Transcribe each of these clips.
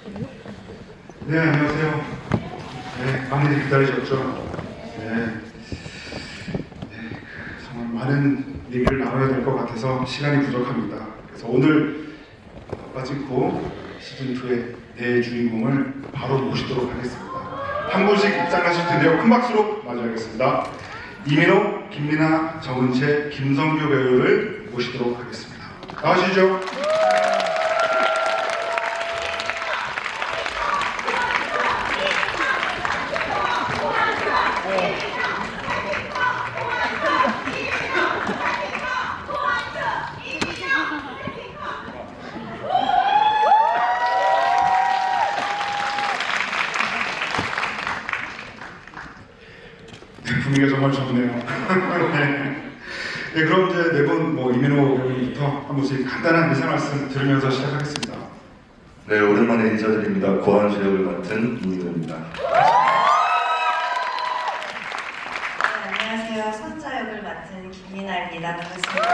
네, 안녕하세요. 네, 많이 기다리셨죠? 네, 정말 많은 얘기를 나눠야 될 것 같아서 시간이 부족합니다. 그래서 오늘 빠진코 시즌2의 내 주인공을 바로 모시도록 하겠습니다. 한 분씩 입장하실 텐데요. 큰 박수로 맞이하겠습니다. 이민호, 김민아, 정은채, 김성규 배우를 모시도록 하겠습니다. 나와주시죠. 분위기가 정말 좋네요. 네, 그럼 이제 네 분 이민호 배우님부터 한 분씩 간단한 인사 말씀 들으면서 시작하겠습니다. 네, 오랜만에 인사드립니다. 고한수 역을 맡은 이민호입니다. 네, 안녕하세요. 선자 역을 맡은 김민아입니다. 반갑습니다.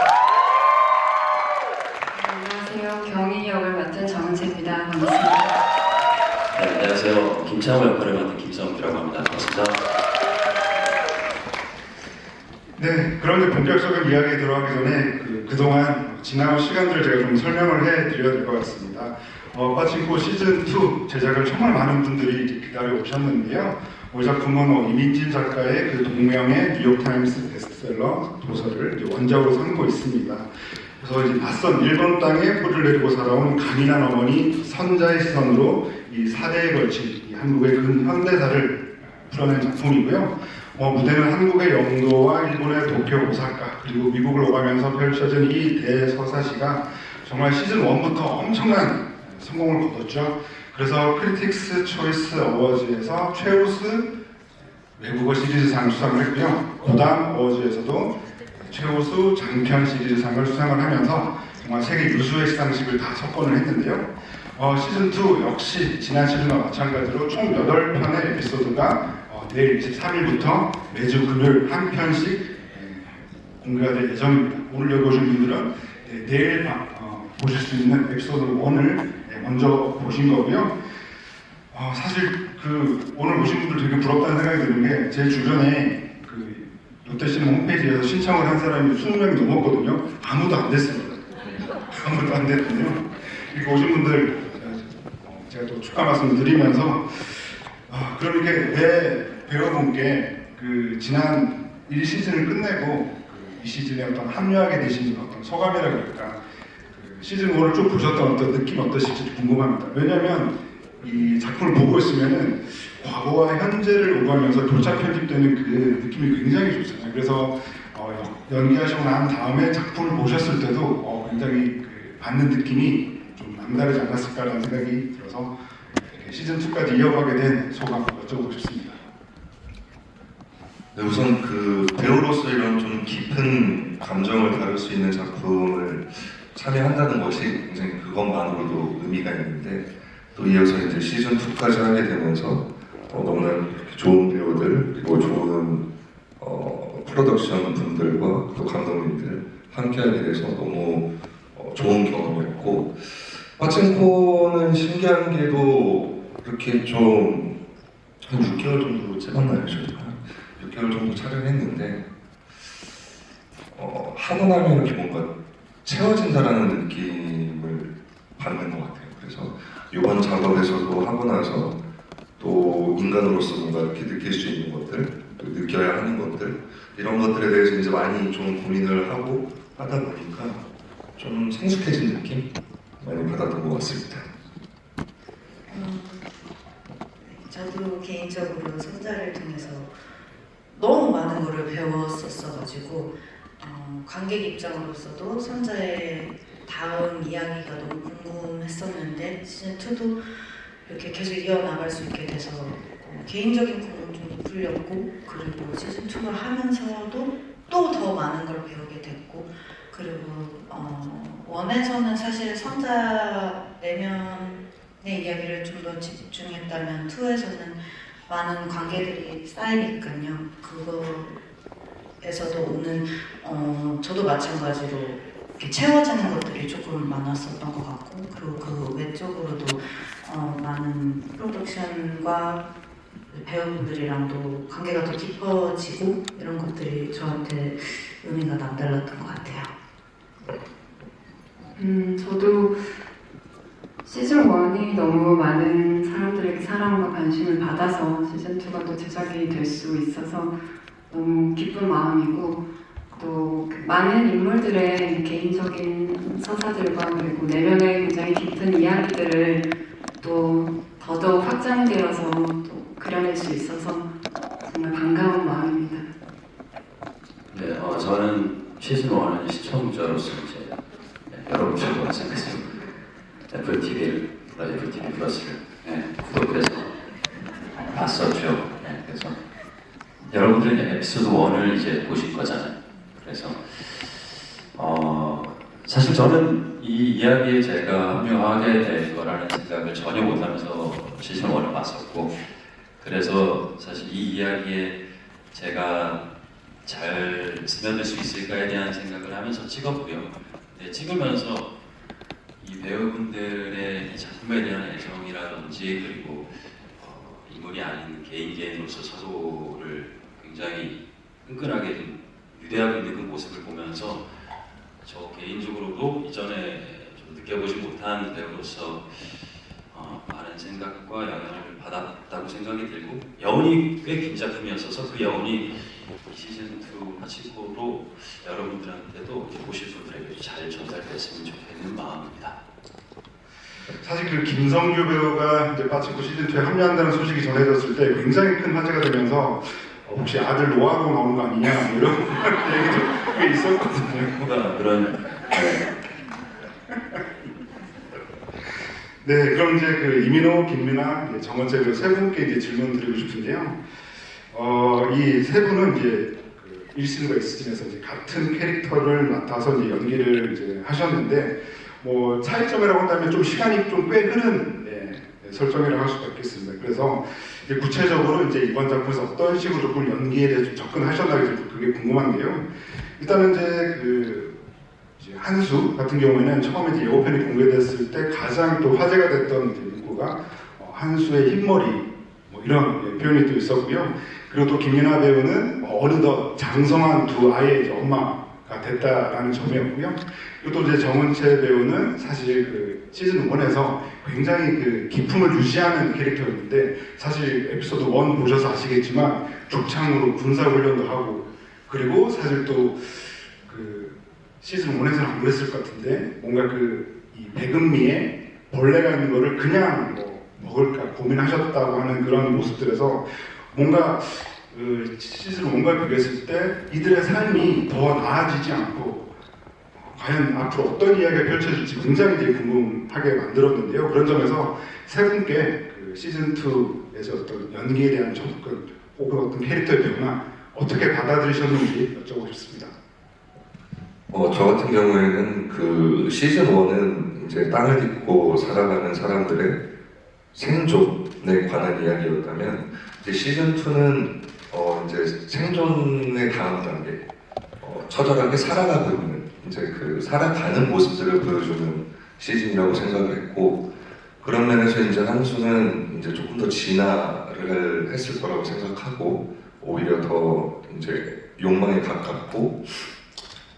안녕하세요. 경희 역을 맡은 정은채입니다. 반갑습니다. 네, 안녕하세요. 김창호 역할을 맡은 김성규라고 합니다. 반갑습니다. 네, 그런데 본격적인 이야기에 들어가기 전에 그동안 지난 시간들을 제가 좀 설명을 해드려야 될 것 같습니다. 빠친코 시즌2 제작을 정말 많은 분들이 기다려 오셨는데요. 이 작품은 이민진 작가의 그 동명의 뉴욕타임스 베스트셀러 도서를 원작으로 삼고 있습니다. 그래서 이제 낯선 일본 땅에 뿌리를 내리고 살아온 강인한 어머니 선자의 시선으로 이 4대에 걸친 이 한국의 근현대사를 풀어낸 작품이고요. 무대는 한국의 영도와 일본의 도쿄, 오사카, 그리고 미국을 오가면서 펼쳐진 이 대서사시가 정말 시즌 1부터 엄청난 성공을 거뒀죠. 그래서 크리틱스 초이스 어워즈에서 최우수 외국어 시리즈상 수상을 했고요. 고담 어워즈에서도 최우수 장편 시리즈상을 수상을 하면서 정말 세계 유수의 시상식을 다 석권을 했는데요. 시즌2 역시 지난 시즌과 마찬가지로 총 8편의 에피소드가 내일 23일부터 매주 금요일 한 편씩 공개가 될 예정입니다. 오늘 여기 오신 분들은 내일 보실 수 있는 에피소드 1을 먼저 보신 거고요. 사실 오늘 오신 분들 되게 부럽다는 생각이 드는 게 제 주변에 롯데시네마 홈페이지에서 신청을 한 사람이 20명이 넘었거든요. 아무도 안 됐습니다. 아무도 안 됐거든요. 이렇게 오신 분들 제가 또 축하 말씀 드리면서 그럼 이렇게 배우분께 지난 1시즌을 끝내고 이 시즌에 어떤 합류하게 되신 어떤 소감이라 그럴까, 시즌 1을 쭉 보셨던 어떤 느낌 어떠실지 궁금합니다. 왜냐하면 이 작품을 보고 있으면은 과거와 현재를 오가면서 교차 편집되는 그 느낌이 굉장히 좋잖아요. 그래서 연기하시고 난 다음에 작품을 보셨을 때도 굉장히 받는 느낌이 좀 남다르지 않았을까라는 생각이 들어서 시즌 2까지 이어가게 된 소감 여쭤보고 싶습니다. 네, 우선 배우로서 이런 좀 깊은 감정을 다룰 수 있는 작품을 참여한다는 것이 굉장히 그것만으로도 의미가 있는데, 또 이어서 이제 시즌 2까지 하게 되면서 너무나 좋은 배우들 그리고 좋은 프로덕션 분들과 또 감독님들 함께하게 돼서 너무 좋은 경험이었고, 빠친코는 신기한 게도 이렇게 좀 한 6개월 정도 찍었나요? 저희가 6개월 정도 촬영했는데 하고 나면 이렇게 뭔가 채워진다라는 느낌을 받는 것 같아요. 그래서 이번 작업에서도 하고 나서 또 인간으로서 뭔가 이렇게 느낄 수 있는 것들, 또 느껴야 하는 것들, 이런 것들에 대해서 이제 많이 좀 고민을 하고 하다 보니까 좀 성숙해진 느낌 많이 받았던 것 같습니다. 저도 개인적으로 선자를 통해서 너무 많은 거를 배웠었어가지고 관객 입장으로서도 선자의 다음 이야기가 너무 궁금했었는데 시즌2도 이렇게 계속 이어나갈 수 있게 돼서 개인적인 부분은 좀 풀렸고, 그리고 시즌2를 하면서도 또 더 많은 걸 배우게 됐고, 그리고 원에서는 사실 선자 내면의 이야기를 좀 더 집중했다면 2에서는 많은 관계들이 쌓이니까요. 그거에서도 오는 저도 마찬가지로 이렇게 채워지는 것들이 조금 많았었던 것 같고, 그리고 그 외적으로도 많은 프로덕션과 배우분들이랑도 관계가 더 깊어지고 이런 것들이 저한테 의미가 남달랐던 것 같아요. 저도 시즌 1이 너무 많은 사람들에게 사랑과 관심을 받아서 시즌 2가 또 제작이 될 수 있어서 너무 기쁜 마음이고 또그 많은 인물들의 개인적인 서사들과 그리고 내면의 굉장히 깊은 이야기들을 또 더더욱 확장되어서 또 그려낼 수 있어서 정말 반가운 마음입니다. 네, 저는 시즌 1은 시청자로서 이제 여러분들과 마찬가지로 애플 TV 플러스를 구독해서 봤었죠. 그래서 여러분들은 이제 에피소드 1을 이제 보실 거잖아요. 그래서 사실 저는 이 이야기에 제가 합류하게 될 거라는 생각을 전혀 못하면서 시즌 1을 봤었고, 그래서 사실 이 이야기에 제가 잘 스며들 수 있을까에 대한 생각을 하면서 찍었고요. 근데 찍으면서 이 배우분들의 이 작품에 대한 애정이라든지 그리고 인물이 아닌 개인으로서 서로를 굉장히 끈끈하게 좀 유대하고 있는 그 모습을 보면서 저 개인적으로도 이전에 좀 느껴보지 못한 배우로서 많은 생각과 영향을 받았다고 생각이 들고, 여운이 꽤 긴 작품이었어서 그 여운이 시즌2 마치고로 여러분들한테도 보실 분들에게 잘 전달됐으면 좋겠는 마음입니다. 사실 그 김성규 배우가 이제 빠친코 시즌2에 합류한다는 소식이 전해졌을 때 굉장히 큰 화제가 되면서 혹시 아들 노아로 나오는 거 아니냐 이런 얘기도 꽤 있었거든요. 뭔가 그런 네, 그럼 이제 그 이민호, 김민아, 정원재 배우 세 분께 이제 질문 드리고 싶은데요. 이 세 분은 이제 그 1시즌과 2시즌에서 이제 같은 캐릭터를 맡아서 이제 연기를 이제 하셨는데, 뭐 차이점이라고 한다면 좀 시간이 좀 꽤 흐른 설정이라고 할 수가 있겠습니다. 그래서 이제 구체적으로 이제 이번 작품에서 어떤 식으로 조금 연기에 대해서 좀 접근하셨나요? 그게 궁금한데요. 일단은 이제 한수 같은 경우에는 처음에 이제 예고편이 공개됐을 때 가장 또 화제가 됐던 이제 문구가 한수의 흰머리 뭐 이런 표현이 또 있었고요. 그리고 또 김민아 배우는 어느덧 장성한 두 아이의 이제 엄마가 됐다라는 점이었고요. 그리고 또 이제 정은채 배우는 사실 그 시즌 1에서 굉장히 그 기품을 유지하는 캐릭터였는데, 사실 에피소드 1 보셔서 아시겠지만 죽창으로 군사훈련도 하고, 그리고 사실 또 그 시즌 1에서는 안 그랬을 것 같은데 뭔가 그 이 백은미에 벌레가 있는 거를 그냥 뭐 먹을까 고민하셨다고 하는 그런 모습들에서 뭔가 그 시즌 1과 비교했을 때 이들의 삶이 더 나아지지 않고 과연 앞으로 어떤 이야기가 펼쳐질지 굉장히 되게 궁금하게 만들었는데요. 그런 점에서 세 분께 그 시즌 2에서 어떤 연기에 대한 접근 혹은 어떤 캐릭터의 변화 어떻게 받아들이셨는지 여쭤보고 싶습니다. 저 같은 경우에는 그 시즌 1은 이제 땅을 딛고 살아가는 사람들의 생존에 관한 이야기였다면, 이제 시즌 2는 이제 생존의 다음 단계, 처절하게 살아가고 있는 이제 그 살아가는 모습들을 보여주는 시즌이라고 생각을 했고, 그런 면에서 이제 한수는 이제 조금 더 진화를 했을 거라고 생각하고, 오히려 더 이제 욕망에 가깝고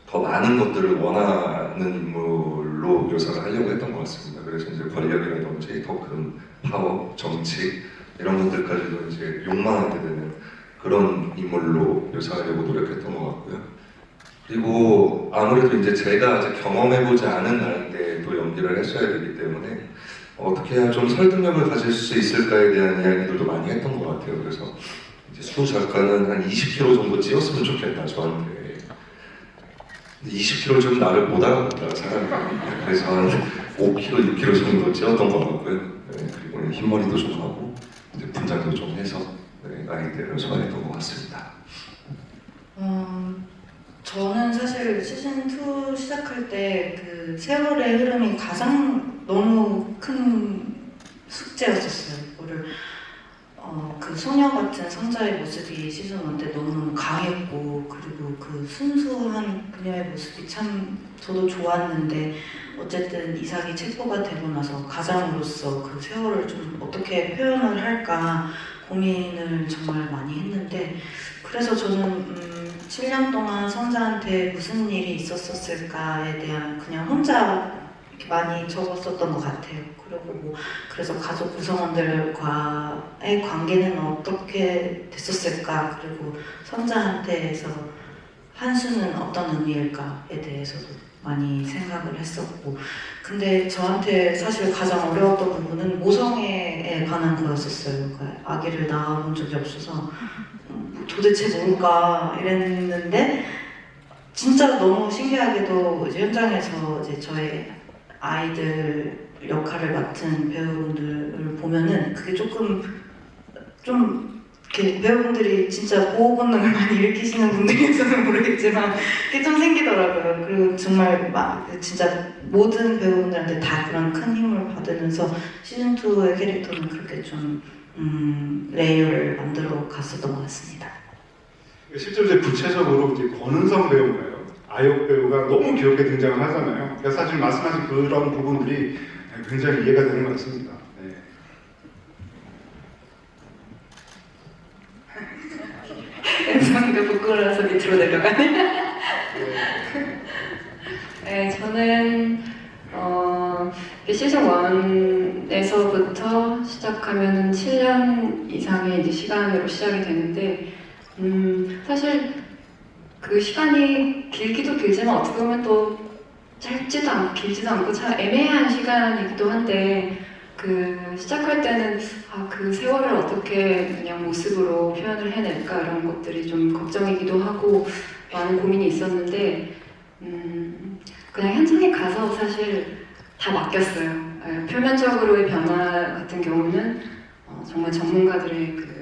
더 많은 것들을 원하는 인물로 묘사를 하려고 했던 것 같습니다. 그래서 이제 권력이라든지 더 큰 파워, 정치 이런 것들까지도 이제 욕망하게 되는 그런 인물로 묘사하려고 노력했던 것 같고요. 그리고 아무래도 이제 제가 아직 경험해보지 않은 나이대에도 연기를 했어야 되기 때문에 어떻게 해야 좀 설득력을 가질 수 있을까에 대한 이야기들도 많이 했던 것 같아요. 그래서 이제 수 작가는 한 20kg 정도 찌었으면 좋겠다 저한테. 20kg 좀 나를 못 알아본다 사람이. 그래서 한 5kg, 6kg 정도 찌었던 것 같고요. 네, 그리고 흰머리도 좀 하고 이제 분장도 좀 해서 나이대를 소화했던 것 같습니다. 저는 사실 시즌 2 시작할 때 그 세월의 흐름이 가장 너무 큰 숙제였었어요. 이거를 그 소녀 같은 성자의 모습이 시즌 1 때 너무 강했고, 그리고 그 순수한 그녀의 모습이 참 저도 좋았는데 어쨌든 이삭이 체포가 되고 나서 가장으로서 그 세월을 좀 어떻게 표현을 할까 고민을 정말 많이 했는데, 그래서 저는 7년 동안 성자한테 무슨 일이 있었을까에 대한 그냥 혼자 이렇게 많이 적었었던 것 같아요. 그리고 뭐 그래서 가족 구성원들과의 관계는 어떻게 됐었을까, 그리고 성자한테서 한수는 어떤 의미일까에 대해서도 많이 생각을 했었고, 근데 저한테 사실 가장 어려웠던 부분은 모성애에 관한 거였었어요. 그러니까 아기를 낳아본 적이 없어서 도대체 뭘까 이랬는데, 진짜 너무 신기하게도 이제 현장에서 이제 저의 아이들 역할을 맡은 배우분들을 보면은 그게 좀 이렇게 배우분들이 진짜 보호 본능을 많이 일으키시는 분들이어서는 모르겠지만 그게 좀 생기더라고요. 그리고 정말 막 진짜 모든 배우분들한테 다 그런 큰 힘을 받으면서 시즌 2의 캐릭터는 그렇게 좀 레이어를 만들어 갔었던 것 같습니다. 실제로 이제 구체적으로 이제 권은성 배우가요, 아역 배우가 너무 귀엽게 등장을 하잖아요. 그러니까 사실 말씀하신 그런 부분들이 굉장히 이해가 되는 것 같습니다. 네. 영상도 부끄러워서 밑으로 내려가네. 네, 저는 시즌 1에서부터 시작하면 7년 이상의 이제 시간으로 시작이 되는데, 사실 그 시간이 길기도 길지만 어떻게 보면 또 짧지도 않고 길지도 않고 참 애매한 시간이기도 한데, 그 시작할 때는 그 세월을 어떻게 그냥 모습으로 표현을 해낼까 이런 것들이 좀 걱정이기도 하고 많은 고민이 있었는데, 그냥 현장에 가서 사실 다 맡겼어요. 표면적으로의 변화 같은 경우는 정말 전문가들의 그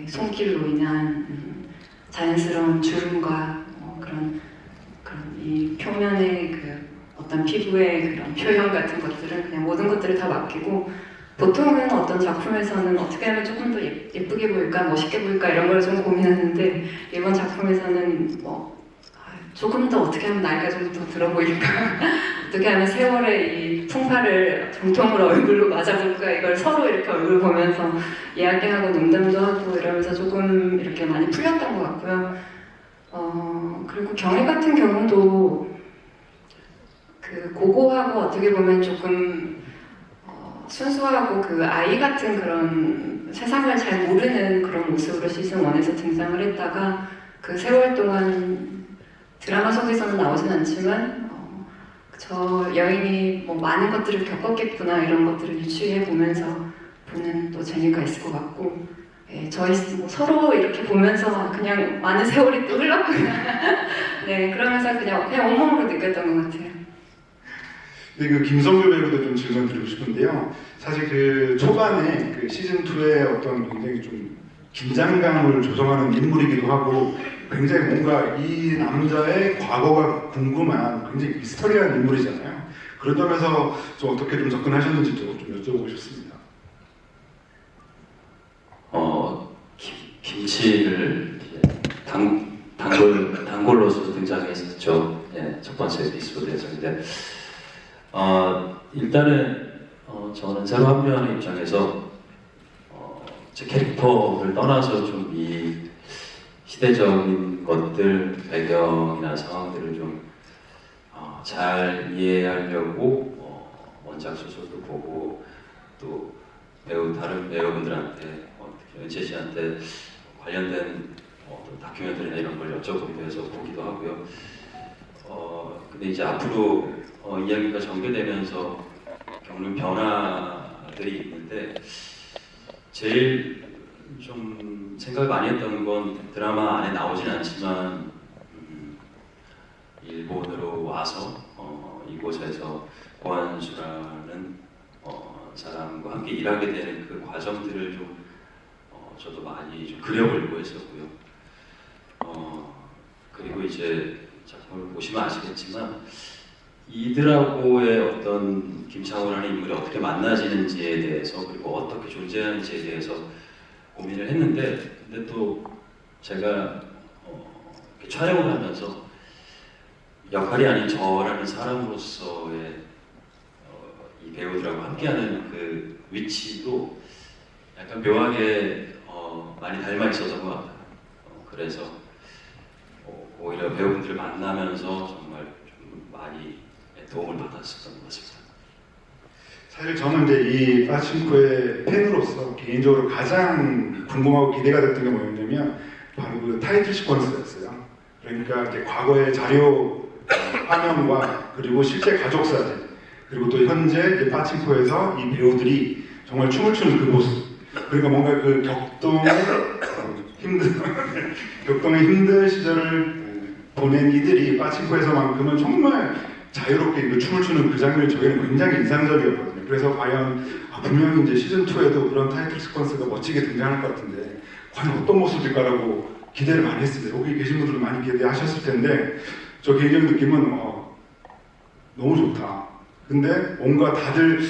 손길로 인한 자연스러운 주름과 그런 이 표면의 그 어떤 피부의 그런 표현 같은 것들은 그냥 모든 것들을 다 맡기고, 보통은 어떤 작품에서는 어떻게 하면 조금 더 예쁘게 보일까, 멋있게 보일까 이런 걸 좀 고민했는데, 이번 작품에서는 조금 더 어떻게 하면 나이가 좀 더 들어 보일까, 어떻게 하면 세월의 이 풍파를 정통으로 얼굴로 맞아볼까, 이걸 서로 이렇게 얼굴 보면서 이야기하고 농담도 하고 이러면서 조금 이렇게 많이 풀렸던 것 같고요. 그리고 경혜 같은 경우도 그 고고하고 어떻게 보면 조금 순수하고 그 아이 같은 그런 세상을 잘 모르는 그런 모습으로 시즌 1에서 등장을 했다가 그 세월 동안 드라마 속에서는 나오진 않지만 저 여인이 뭐 많은 것들을 겪었겠구나 이런 것들을 유추해 보면서 보는 또 재미가 있을 것 같고, 저희 뭐 서로 이렇게 보면서 그냥 많은 세월이 또 흘렀구나 네, 그러면서 그냥 온몸으로 느꼈던 것 같아요. 근데 그 김성규 배우도 좀 질문 드리고 싶은데요. 사실 그 초반에 그 시즌 2의 어떤 굉장히 좀 긴장감을 조성하는 인물이기도 하고, 굉장히 뭔가 이 남자의 과거가 궁금한 굉장히 미스터리한 인물이잖아요. 그런 점에서 좀 어떻게 좀 접근하셨는지 좀 여쭤보고 싶습니다. 김치를 단골로서 등장했었죠. 첫 번째 에피소드에서. 근데 일단은 저는 새로 합류하는 입장에서 제 캐릭터를 떠나서 좀 이 시대적인 것들, 배경이나 상황들을 좀 잘 이해하려고 원작 소설도 보고, 또 다른 배우분들한테 특히 은채 씨한테 관련된 다큐멘터리나 이런 걸 여쭤보기도 해서 보기도 하고요. 근데 이제 앞으로 이야기가 전개되면서 겪는 변화들이 있는데, 제일 좀 생각을 많이 했던 건 드라마 안에 나오진 않지만 일본으로 와서 이곳에서 고한수라는 사람과 함께 일하게 되는 그 과정들을 좀 저도 많이 좀 그려보려고 했었고요. 그리고 이제 작품을 보시면 아시겠지만 이들하고의 어떤 김창호라는 인물이 어떻게 만나지는지에 대해서, 그리고 어떻게 존재하는지에 대해서 고민을 했는데, 근데 또 제가 촬영을 하면서 역할이 아닌 저라는 사람으로서의 이 배우들하고 함께하는 그 위치도 약간 묘하게 많이 닮아 있었던 것 같아요. 그래서 오히려 배우분들을 만나면서 정말 좀 많이 도움을 받았었던 것 같습니다. 사실 저는 이제 이 빠친코의 팬으로서 개인적으로 가장 궁금하고 기대가 됐던 게 뭐였냐면 바로 그 타이틀 시퀀스였어요. 그러니까 이제 과거의 자료 화면과 그리고 실제 가족 사진 그리고 또 현재 이제 빠친코에서 이 배우들이 정말 춤을 추는 그 모습. 그러니까 뭔가 그 격동의 힘든 시절을 보낸 이들이 빠친코에서만큼은 정말 자유롭게 그 춤을 추는 그 장면이 저에게는 굉장히 인상적이었거든요. 그래서 과연 분명히 이제 시즌 2에도 그런 타이틀 시퀀스가 멋지게 등장할 것 같은데 과연 어떤 모습일까라고 기대를 많이 했습니다. 여기 계신 분들도 많이 기대하셨을 텐데 저 개인적인 느낌은 너무 좋다. 근데 뭔가 다들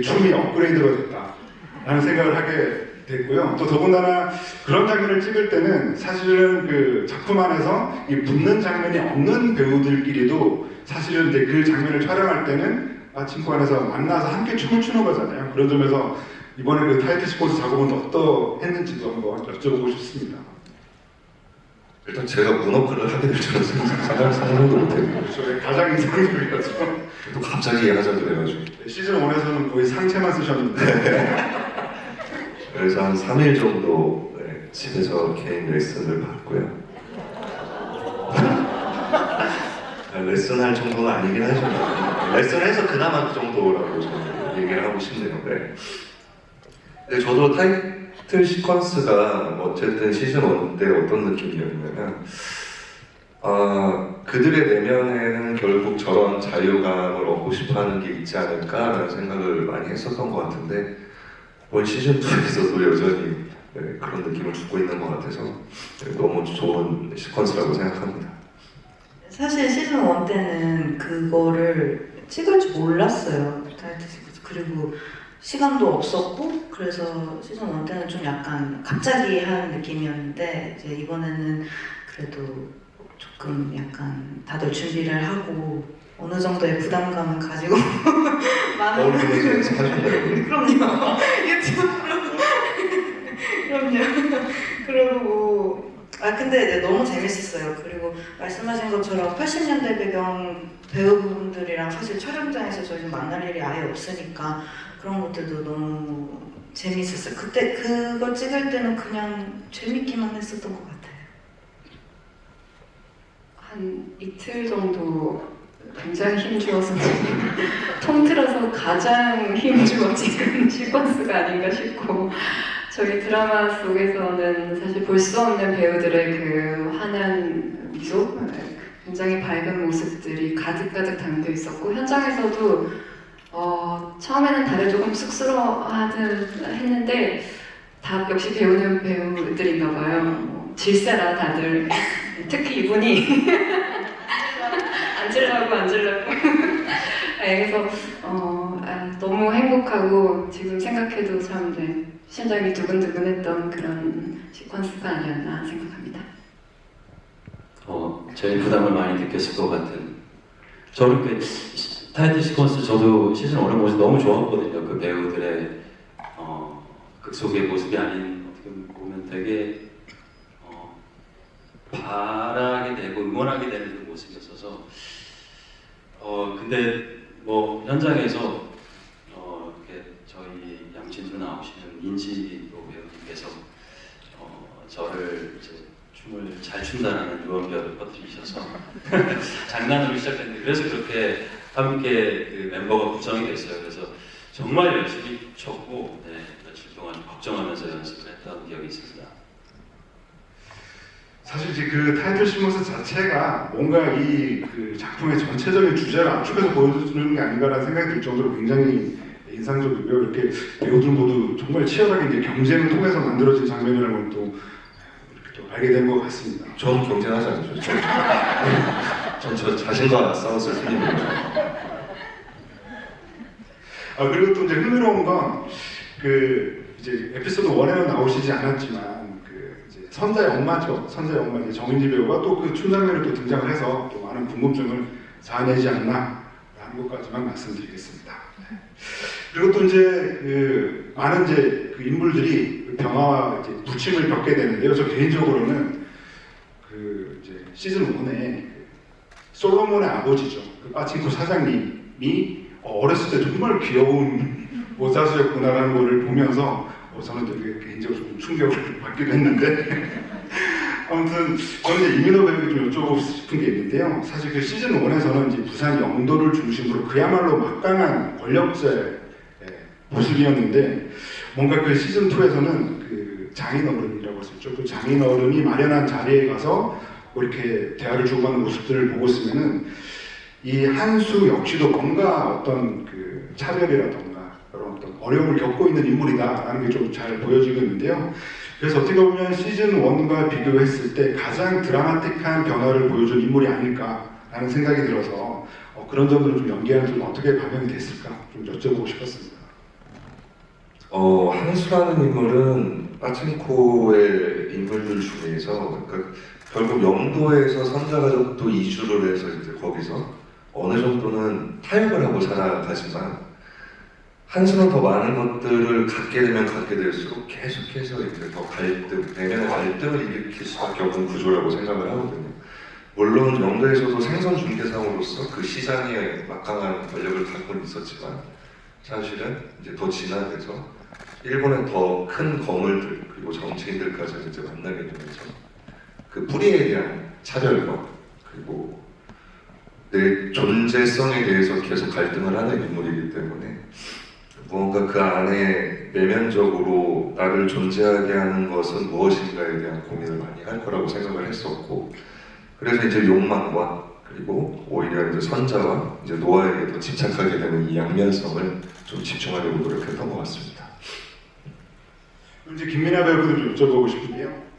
춤이 업그레이드가 됐다라는 생각을 하게 됐고요. 또 더군다나 그런 장면을 찍을 때는 사실은 그 작품 안에서 이 붙는 장면이 없는 배우들끼리도 사실은 이제 그 장면을 촬영할 때는 빠친코 안에서 만나서 함께 춤을 추는 거잖아요. 그런 점에서 이번에 그 타이틀 시퀀스 작업은 어떠했는지도 한번 여쭤보고 싶습니다. 일단 제가 문어크를 하게 될 줄은 상상도 못했고 그렇죠. 가장 인상적이었죠. 또 갑자기 하자 그래가지고 시즌 1에서는 거의 상체만 쓰셨는데 그래서 한 3일 정도 집에서 개인 레슨을 받고요. 레슨할 정도는 아니긴 하죠. 레슨해서 그나마 그 정도라고 저는 얘기를 하고 싶네요. 네. 근데 저도 타이틀 시퀀스가 어쨌든 시즌 1 때 어떤 느낌이었냐면 그들의 내면에는 결국 저런 자유감을 얻고 싶어하는 게 있지 않을까라는 생각을 많이 했었던 것 같은데 이번 시즌 2에서도 여전히 그런 느낌을 주고 있는 것 같아서 너무 좋은 시퀀스라고 생각합니다. 사실 시즌 1 때는 그거를 찍을 줄 몰랐어요. 타이틀 시퀀스. 그리고 시간도 없었고 그래서 시즌 1 때는 좀 약간 갑자기 하는 느낌이었는데 이제 이번에는 그래도 조금 약간 다들 준비를 하고 어느 정도의 부담감을 가지고 많은 어울리면서 연습하셨나요? 그럼요. 유튜브로 그럼요. 그리고 근데 이제 너무 재밌었어요. 그리고 말씀하신 것처럼 80년대 배경 배우분들이랑 사실 촬영장에서 저희는 만날 일이 아예 없으니까 그런 것들도 너무 재밌었어요. 그때 그거 찍을 때는 그냥 재밌기만 했었던 것 같아요. 한 이틀 정도 굉장히 힘주어서 통틀어서 가장 힘주어 찍은 시퀀스가 아닌가 싶고 저희 드라마 속에서는 사실 볼 수 없는 배우들의 그 환한 미소, 굉장히 밝은 모습들이 가득가득 담겨 있었고 현장에서도 처음에는 다들 조금 쑥스러워했는데 다 역시 배우는 배우들인가 봐요. 질세라 다들 특히 이분이 앉으려고 그래서 너무 행복하고 지금 생각해도 참 심장이 두근두근했던 그런 시퀀스가 아니었나 생각합니다. 제일 부담을 많이 느꼈을 것 같은 저는 그 타이틀 시퀀스 저도 시즌 1의 모습 너무 좋았거든요. 그 배우들의 그 속의 모습이 아닌 어떻게 보면 되게 바라게 되고 응원하게 되는 그 모습이었어서 근데 뭐 현장에서 이렇게 저희 양진으로 나오시는 인지도 배우님께서 저를 이제 춤을 잘 춘다라는 유언비어를 퍼뜨리셔서 장난으로 시작했는데 그래서 그렇게 함께 그 멤버가 구성이 됐어요. 그래서 정말 열심히 췄고 며칠 동안 걱정하면서 연습을 했던 기억이 있습니다. 사실 이제 그 타이틀 시퀀스 자체가 뭔가 이 그 작품의 전체적인 주제를 압축해서 보여주는 게 아닌가라는 생각이 들 정도로 굉장히 인상적이고요. 이렇게 배우들 모두 정말 치열하게 이제 경쟁을 통해서 만들어진 장면이라는 걸 또 이렇게 또 알게 된 것 같습니다. 전 경쟁하지 않죠. 전 저 자신과 싸웠을 뿐입니다. 그리고 또 이제 흥미로운 건 그 이제 에피소드 1에는 나오시지 않았지만 그 이제 선자의 엄마죠. 선자의 엄마 이제 정인지 배우가 또 그 춤 장면에 또 등장을 해서 또 많은 궁금증을 자아내지 않나 하는 것까지만 말씀드리겠습니다. 그리고 또 이제 그 많은 이제 그 인물들이 변화와 이제 부침을 겪게 되는데요. 저 개인적으로는 그 이제 시즌 1에 솔로몬의 아버지죠. 그 빠칭코 사장님이 어렸을 때 정말 귀여운 모사수였구나라는 거를 보면서 저는 되게 개인적으로 좀 충격을 받기도 했는데 아무튼 저는 이제 이민호 배우에게 좀 여쭤보고 싶은 게 있는데요. 사실 그 시즌 1에서는 이제 부산 영도를 중심으로 그야말로 막강한 권력자의 모습이었는데 뭔가 그 시즌 2에서는 그 장인어른이라고 했었죠. 그 장인어른이 마련한 자리에 가서 뭐 이렇게 대화를 주고받는 모습들을 보고 있으면은 이 한수 역시도 뭔가 어떤 그 차별이라던가 그런 어떤 어려움을 겪고 있는 인물이다라는 게 좀 잘 보여지고 있는데요. 그래서 어떻게 보면 시즌 1과 비교했을 때 가장 드라마틱한 변화를 보여준 인물이 아닐까라는 생각이 들어서 그런 점들을 좀 연기하는 좀 어떻게 반영이 됐을까 좀 여쭤보고 싶었습니다. 한수라는 인물은 빠친코의 인물들 중에서 그러니까 결국 영도에서 선자가족도 이주를 해서 이제 거기서 어느 정도는 타협을 하고 살아가지만 한수는 더 많은 것들을 갖게 되면 갖게 될수록 계속해서 이제 더 갈등, 내면의 갈등을 일으킬 수밖에 없는 구조라고 생각을 하거든요. 물론 영도에서도 생선 중개상으로서 그 시장에 막강한 권력을 갖고는 있었지만 사실은 이제 더 진화돼서 일본의 더 큰 거물들 그리고 정치인들까지 이제 만나게 되면서 그 뿌리에 대한 차별과 그리고 내 존재성에 대해서 계속 갈등을 하는 인물이기 때문에 무언가 그 안에 내면적으로 나를 존재하게 하는 것은 무엇인가에 대한 고민을 많이 할 거라고 생각을 했었고 그래서 이제 욕망과 그리고 오히려 이제 선자와 이제 노아에게 더 집착하게 되는 이 양면성을 좀 집중하려고 노력했던 것 같습니다. 이제 김민아 배우도 좀 여쭤보고 싶은데요.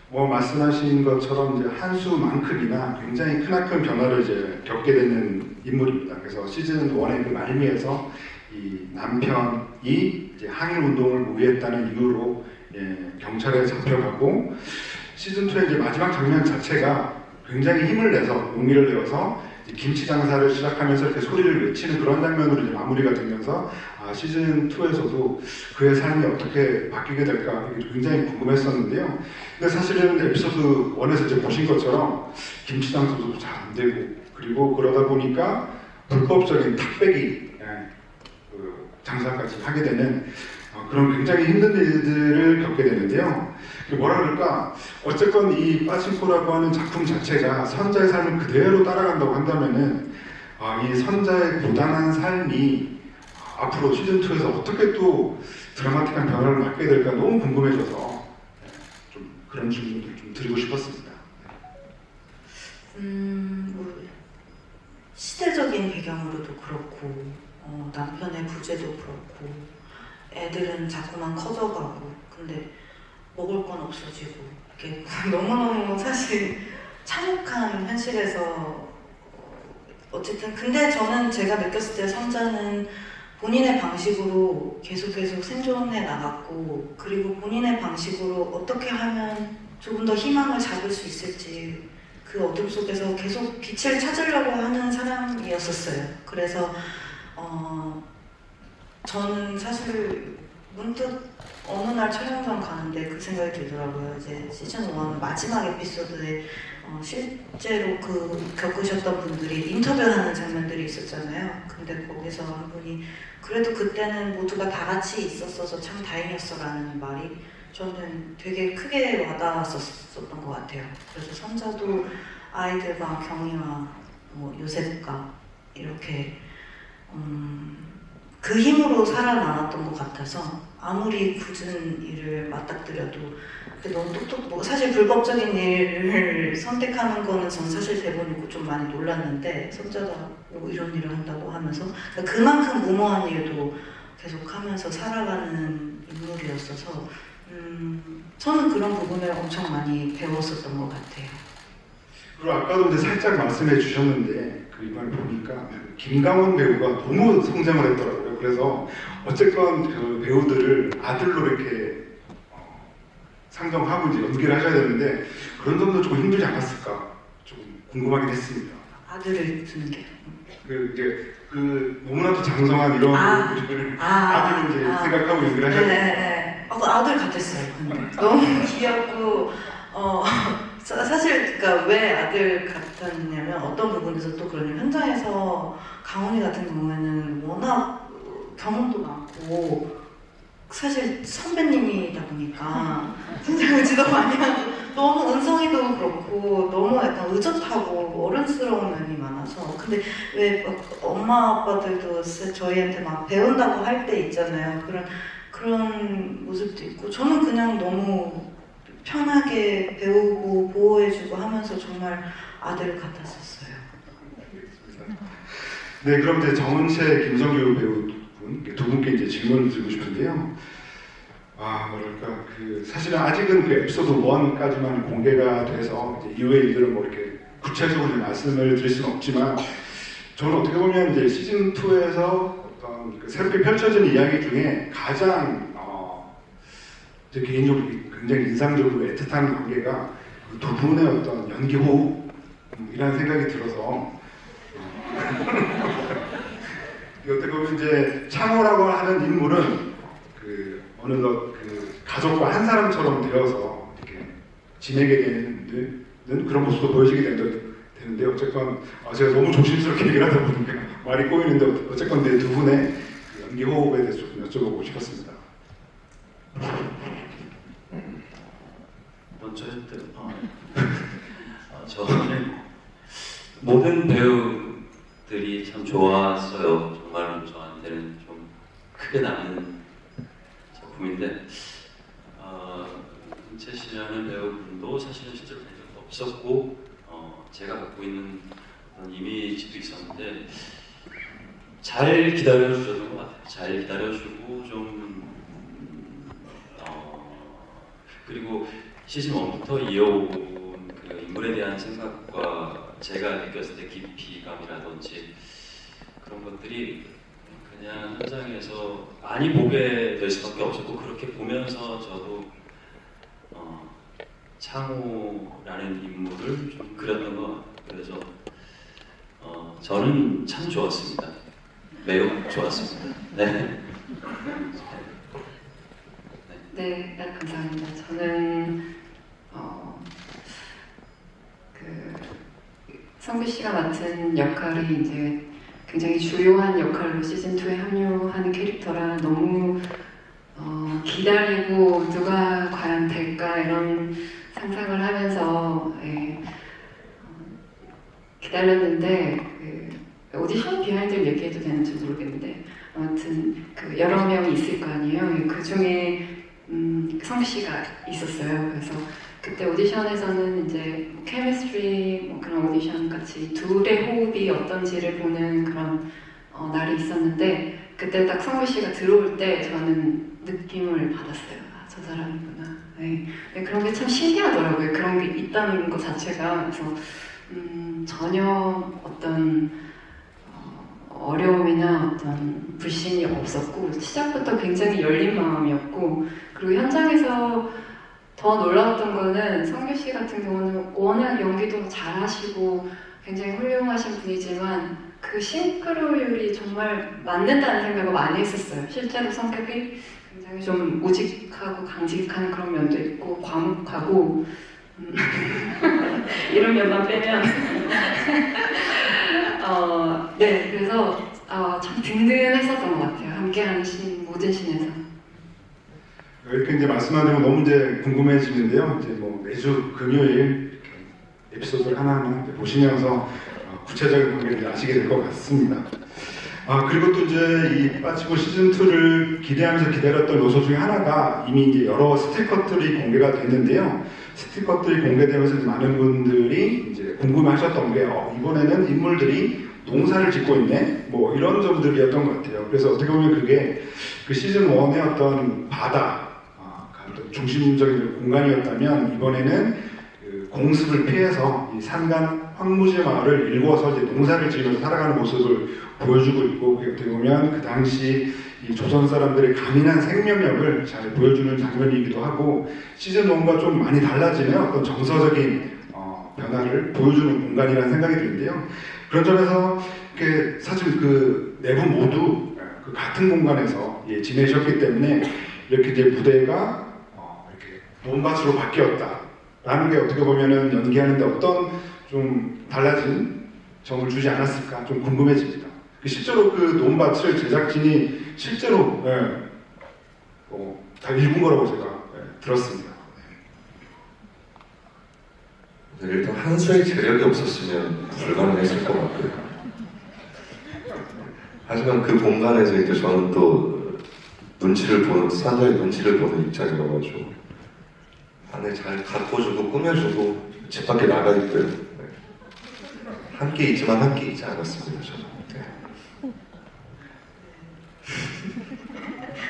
뭐 말씀하신 것처럼 이제 한수만큼이나 굉장히 크나큰 변화를 이제 겪게 되는 인물입니다. 그래서 시즌 1의 그 말미에서 이 남편이 이제 항일 운동을 모의했다는 이유로 경찰에 잡혀가고 시즌 2의 이제 마지막 장면 자체가 굉장히 힘을 내서 용기를 내어서 김치 장사를 시작하면서 이렇게 소리를 외치는 그런 장면으로 이제 마무리가 되면서 시즌 2에서도 그의 삶이 어떻게 바뀌게 될까 이게 굉장히 궁금했었는데요. 근데 사실은 에피소드 1에서 이제 보신 것처럼 김치 장사도 잘 안 되고 그리고 그러다 보니까 불법적인 탁배기 장사까지 하게 되는 그런 굉장히 힘든 일들을 겪게 되는데요. 뭐라 그럴까? 어쨌건 이 빠친코라고 하는 작품 자체가 선자의 삶을 그대로 따라간다고 한다면은 이 선자의 고단한 삶이 앞으로 시즌 2에서 어떻게 또 드라마틱한 변화를 맞게 될까 너무 궁금해져서 좀 그런 질문을 좀 드리고 싶었습니다. 뭐 시대적인 배경으로도 그렇고 남편의 부재도 그렇고 애들은 자꾸만 커져가고 근데 먹을 건 없어지고 이렇게 너무너무 사실 참혹한 현실에서 어쨌든 근데 저는 제가 느꼈을 때 선자는 본인의 방식으로 계속 생존해 나갔고 그리고 본인의 방식으로 어떻게 하면 조금 더 희망을 잡을 수 있을지 그 어둠 속에서 계속 빛을 찾으려고 하는 사람이었었어요. 그래서 저는 사실 문득 어느 날 촬영장 가는데 그 생각이 들더라고요. 이제 시즌 1 마지막 에피소드에 실제로 겪으셨던 분들이 인터뷰하는 장면들이 있었잖아요. 근데 거기서 한 분이 그래도 그때는 모두가 다 같이 있었어서 참 다행이었어라는 말이 저는 되게 크게 와닿았었던 것 같아요. 그래서 선자도 아이들과 경희와 요셉과 이렇게 그 힘으로 살아남았던 것 같아서 아무리 굳은 일을 맞닥뜨려도 너무 사실 불법적인 일을 선택하는 거는 전 사실 대본 읽고 좀 많이 놀랐는데 선자가 이런 일을 한다고 하면서 그만큼 무모한 일도 계속 하면서 살아가는 인물이었어서 저는 그런 부분을 엄청 많이 배웠었던 것 같아요. 그리고 아까도 이제 살짝 말씀해 주셨는데 그 이번에 보니까 김강원 배우가 너무 성장을 했더라고요. 그래서 어쨌건 그 배우들을 아들로 이렇게 상정하고 이제 연기를 하셔야 되는데 그런 점도 조금 힘들지 않았을까 좀 궁금하긴 했습니다. 아들을 두는 게. 이제 그 너무나도 장성한 이런 분들을 아들을 이제 생각하고 연기를 하셨죠. 네. 아들 같았어요. 근데. 너무 귀엽고 사실 그러니까 왜 아들 같았냐면 어떤 부분에서 또 그런 현장에서 강훈이 같은 경우에는 워낙 경험도 많고 사실 선배님이다 보니까 굉장히 지도 많이 하고 너무 은성이도 그렇고 너무 약간 의젓하고 어른스러운 면이 많아서 근데 왜 엄마 아빠들도 저희한테 막 배운다고 할 때 있잖아요. 그런 모습도 있고 저는 그냥 너무 편하게 배우고 보호해주고 하면서 정말 아들 같았었어요. 네, 그럼 이제 정은채, 김성규 배우 두 분께 이제 질문을 드리고 싶은데요. 뭐랄까 사실은 아직은 그 에피소드 1까지만 공개가 돼서 이제 이후의 일들은 뭐 이렇게 구체적으로 말씀을 드릴 수는 없지만 저는 어떻게 보면 이제 시즌 2에서 어떤 새롭게 펼쳐진 이야기 중에 가장 제 개인적으로 굉장히 인상적으로 애틋한 관계가 두 분의 어떤 연기 호흡이라는 생각이 들어서 어떻게 보면 이제 창호라고 하는 인물은 어느덧 가족과 한 사람처럼 되어서 이렇게 지내게 되는 그런 모습도 보여지게 되는데 어쨌건 제가 너무 조심스럽게 얘기를 하다 보니까 말이 꼬이는데 어쨌건 두 분의 연기 호흡에 대해서 좀 여쭤보고 싶었습니다. 먼저 했대요. 저는 모든 배우들이 참 좋았어요. 정말로 저한테는 좀 크게 남는 작품인데 은채 씨라는 배우분도 사실은 실제로 뵌 적도 없었고 제가 갖고 있는 그런 이미지도 있었는데 잘 기다려주셨던 것 같아요. 잘 기다려주고 좀 그리고 시즌 1부터 이어온 그 인물에 대한 생각과 제가 느꼈을 때 깊이감이라든지 그런 것들이 그냥 현장에서 많이 보게 될 수밖에 없었고 그렇게 보면서 저도 창호라는 인물을 좀 그렸던 것 같아요. 그래서 저는 참 좋았습니다. 매우 좋았습니다. 네. 네, 감사합니다. 저는 성규 씨가 맡은 역할이 이제 굉장히 주요한 역할로 시즌 2에 합류하는 캐릭터라 너무 기다리고 누가 과연 될까 이런 상상을 하면서 기다렸는데 오디션 비하인드를 얘기해도 되는지 모르겠는데 아무튼 여러 명이 있을 거 아니에요. 그 중에 성규 씨가 있었어요. 그래서 그때 오디션에서는 이제 케미스트리 그런 오디션 같이 둘의 호흡이 어떤지를 보는 그런 날이 있었는데 그때 딱 성규 씨가 들어올 때 저는 느낌을 받았어요. 저 사람이구나. 네. 그런 게 참 신기하더라고요. 그런 게 있다는 것 자체가. 그래서 전혀 어떤 어려움이나 어떤 불신이 없었고 시작부터 굉장히 열린 마음이었고 그리고 현장에서 더 놀라웠던 거는 성규 씨 같은 경우는 워낙 연기도 잘하시고 굉장히 훌륭하신 분이지만 그 싱크로율이 정말 맞는다는 생각을 많이 했었어요. 실제로 성격이 굉장히 좀 우직하고 강직한 그런 면도 있고 과묵하고 이런 면만 빼면 네, 그래서 참 든든했었던 것 같아요. 함께하는 모든 씬에서. 이렇게 이제 말씀하면 너무 이제 궁금해지는데요. 이제 뭐 매주 금요일 이렇게 에피소드를 하나하나 보시면서 구체적인 관계를 아시게 될 것 같습니다. 그리고 또 이제 이 빠치고 시즌 2를 기대하면서 기다렸던 요소 중에 하나가 이미 이제 여러 스티커들이 공개가 됐는데요. 스티커들이 공개되면서 많은 분들이 이제 궁금해하셨던 게 이번에는 인물들이 농사를 짓고 있네, 뭐 이런 점들이었던 것 같아요. 그래서 어떻게 보면 그게 그 시즌 1의 어떤 바다, 어떤 중심적인 공간이었다면 이번에는 그 공습을 피해서 이 산간 황무지 마을을 일궈서 이제 농사를 지으면서 살아가는 모습을 보여주고 있고 어떻게 보면 그 당시 이 조선 사람들의 강인한 생명력을 잘 보여주는 장면이기도 하고 시즌 1과 좀 많이 달라지는 어떤 정서적인 변화를 보여주는 공간이라는 생각이 드는데요. 그런 점에서 사실 그 네 분 모두 그 같은 공간에서 지내셨기 때문에 이렇게 이제 무대가 이렇게 논밭으로 바뀌었다라는 게 어떻게 보면은 연기하는데 어떤 좀 달라진 점을 주지 않았을까 좀 궁금해집니다. 실제로 그 논밭을 제작진이 실제로 다 읽은 거라고 제가 들었습니다. 네, 일단 한수의 재력이 없었으면 불가능했을 것 같고요. 하지만 그 공간에서 이제 저는 또 선자의 눈치를 보는 입장이어가지고 안에 잘 가꿔주고 꾸며주고 집 밖에 나가 있고요. 네. 함께 있지만 함께 있지 않았습니다. 저는. 네.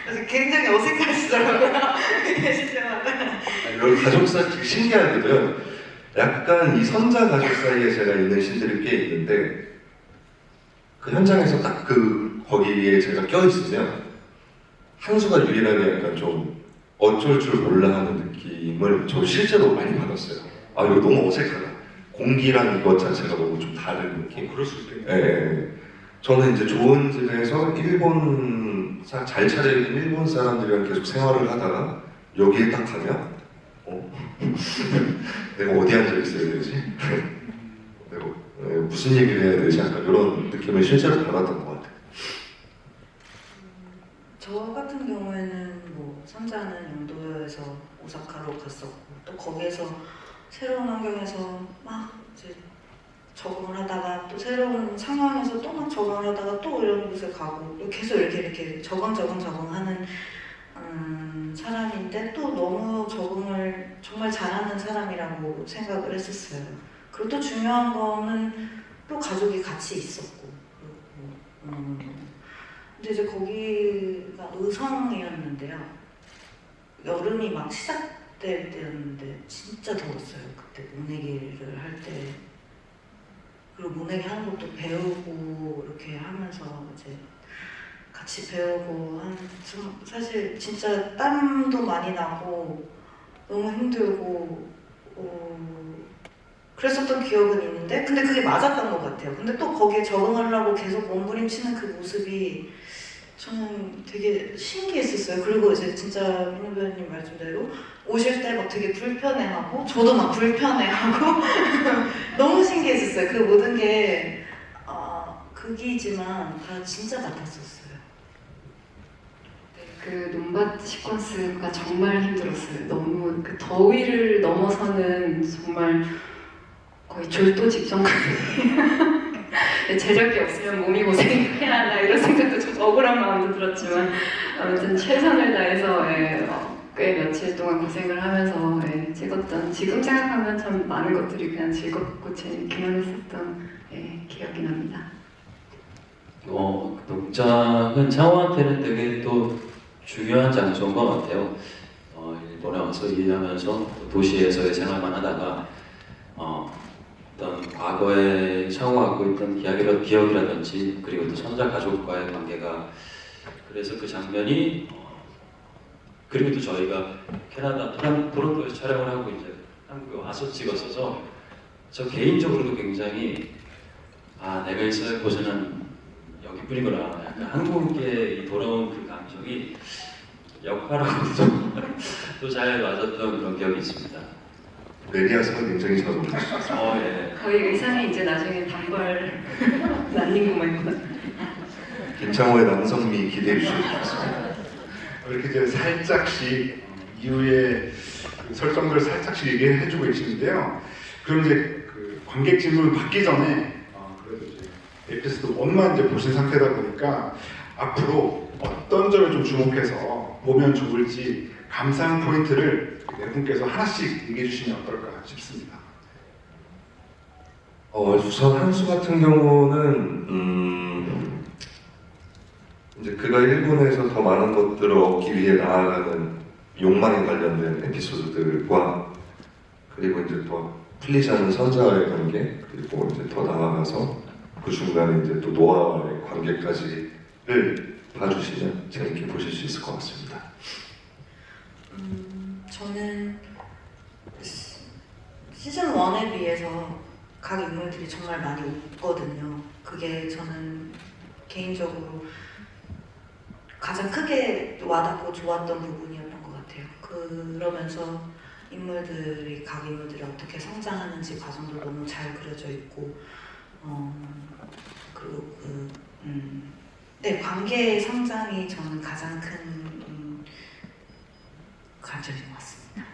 그래서 굉장히 어색하시더라고요. 계실 때마다. 여기 가족사 신기하게도요. 약간 이 선자 가족 사이에 제가 있는 신들이 꽤 있는데 그 현장에서 딱 거기에 제가 껴있으면 한수가 유일하게 약간 좀 어쩔 줄 몰라 하는 느낌을 저 실제로 많이 받았어요. 아 이거 너무 어색하다. 공기랑 이것 자체가 너무 좀 다른 느낌. 그럴 수 있겠네요. 예. 저는 이제 좋은 집에서 잘 차려입은 일본 사람들이랑 계속 생활을 하다가 여기에 딱 가면 내가 어디 앉아 있어야 되지? 내가 무슨 얘기를 해야 되지? 약간 이런 느낌을 실제로 받았던 것 같아요. 저 같은 경우에는 뭐 선자는 영도에서 오사카로 갔었고 또 거기에서 새로운 환경에서 막 이제 적응을 하다가 또 새로운 상황에서 또 막 적응을 하다가 또 이런 곳에 가고 계속 이렇게 적응하는 사람인데 또 너무 적응을 정말 잘하는 사람이라고 생각을 했었어요. 그리고 또 중요한 거는 또 가족이 같이 있었고 근데 이제 거기가 의성이었는데요. 여름이 막 시작될 때였는데 진짜 더웠어요. 그때 모내기를 할 때. 그리고 모내기 하는 것도 배우고 이렇게 하면서 이제 같이 배우고 사실 진짜 땀도 많이 나고 너무 힘들고 그랬었던 기억은 있는데 근데 그게 맞았던 것 같아요. 근데 또 거기에 적응하려고 계속 몸부림치는 그 모습이 저는 되게 신기했었어요. 그리고 이제 진짜 민호 배우님 말씀대로 오실 때 막 되게 불편해하고 저도 막 불편해하고 너무 신기했었어요. 그 모든 게 극이지만 다 진짜 같았었어요. 그 논밭 시퀀스가 정말 힘들었어요. 너무 그 더위를 넘어서는 정말 거의 졸도 직전까지 제작이 없으면 몸이 고생해야 하나 이런 생각도 좀 억울한 마음도 들었지만 아무튼 최선을 다해서 꽤 며칠 동안 고생을 하면서 찍었던 지금 생각하면 참 많은 것들이 그냥 즐겁고 재밌기만 했었던 기억이 납니다. 농장은 창호한테는 되게 또 중요한 장소인 것 같아요. 일본에 와서 일하면서 도시에서의 생활만 하다가 어떤 과거에 창호가 갖고 있던 기억이라든지 그리고 또 선자 가족과의 관계가 그래서 그 장면이 그리고 또 저희가 캐나다 토론토에서 촬영을 하고 이제 한국에 와서 찍었어서 저 개인적으로도 굉장히 내가 있어야 할 곳은 여기뿐이구나. 약간 한국에 돌아온 그 감정이 역할하고도 또 잘 맞았던 그런 기억이 있습니다. 메리아스가 굉장히 잘 어울렸어요. 예. 거의 의상이 이제 나중에 단발 난닝구만 입고 김창호의 남성미 기대해 주셔도 좋겠습니다. 이렇게 이제 살짝씩 이후에 그 설정들을 살짝씩 얘기해주고 계시는데요. 그럼 이제 그 관객 질문 받기 전에 그래도 이제 에피소드 1만 이제 보신 상태다 보니까 앞으로 어떤 점을 좀 주목해서 보면 좋을지 감상 포인트를 네 분께서 하나씩 얘기해 주시면 어떨까 싶습니다. 우선 한수 같은 경우는 이제 그가 일본에서 더 많은 것들을 얻기 위해 나아가는 욕망에 관련된 에피소드들과 그리고 이제 또 풀리지 않는 선자와의 관계 그리고 이제 더 나아가서 그 중간에 이제 또 노아와의 관계까지를 봐주시면 재밌게 보실 수 있을 것 같습니다. 저는 시즌 1에 비해서 각 인물들이 정말 많이 웃거든요. 그게 저는 개인적으로 가장 크게 와닿고 좋았던 부분이었던 것 같아요. 그러면서 각 인물들이 어떻게 성장하는지 과정도 너무 잘 그려져 있고, 그리고 네, 관계의 성장이 저는 가장 큰 관점인 것 같습니다.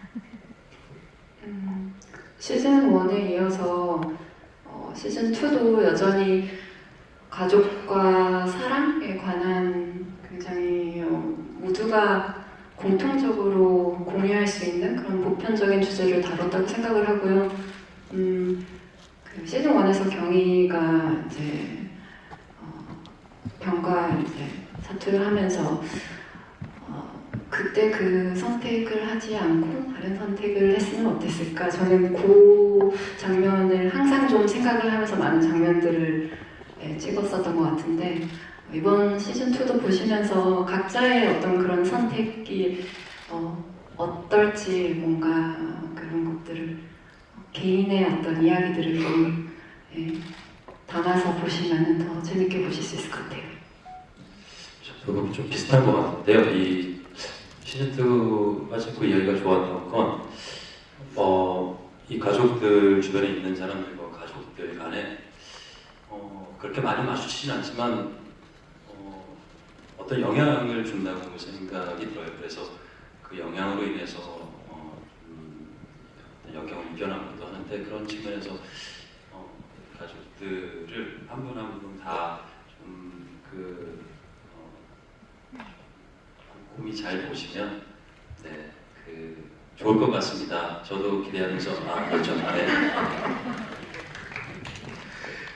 시즌 1에 이어서 시즌 2도 여전히 가족과 사랑에 관한 굉장히 모두가 공통적으로 공유할 수 있는 그런 보편적인 주제를 다뤘다고 생각을 하고요. 그 시즌 1에서 경희가 이제 병과 이제 사투를 하면서 그때 그 선택을 하지 않고 다른 선택을 했으면 어땠을까? 저는 그 장면을 항상 좀 생각을 하면서 많은 장면들을 찍었었던 것 같은데, 이번 시즌 2도 보시면서 각자의 어떤 그런 선택이 어떨지 뭔가 그런 것들을 개인의 어떤 이야기들을 좀 담아서 보시면 더 재밌게 보실 수 있을 것 같아요. 저도 좀 비슷한 것 같은데요. 이 시즌2 빠친코 이야기가 좋았던 건 이 가족들 주변에 있는 사람들과 가족들 간에 그렇게 많이 마주치진 않지만 어떤 영향을 준다고 생각이 들어요. 그래서 그 영향으로 인해서 역경을 이겨나가기도 하는데, 그런 측면에서 가족들을 한 분 한 분 다 좀 곰곰이 잘 보시면 좋을 것 같습니다. 저도 기대하면서 그렇죠. 네.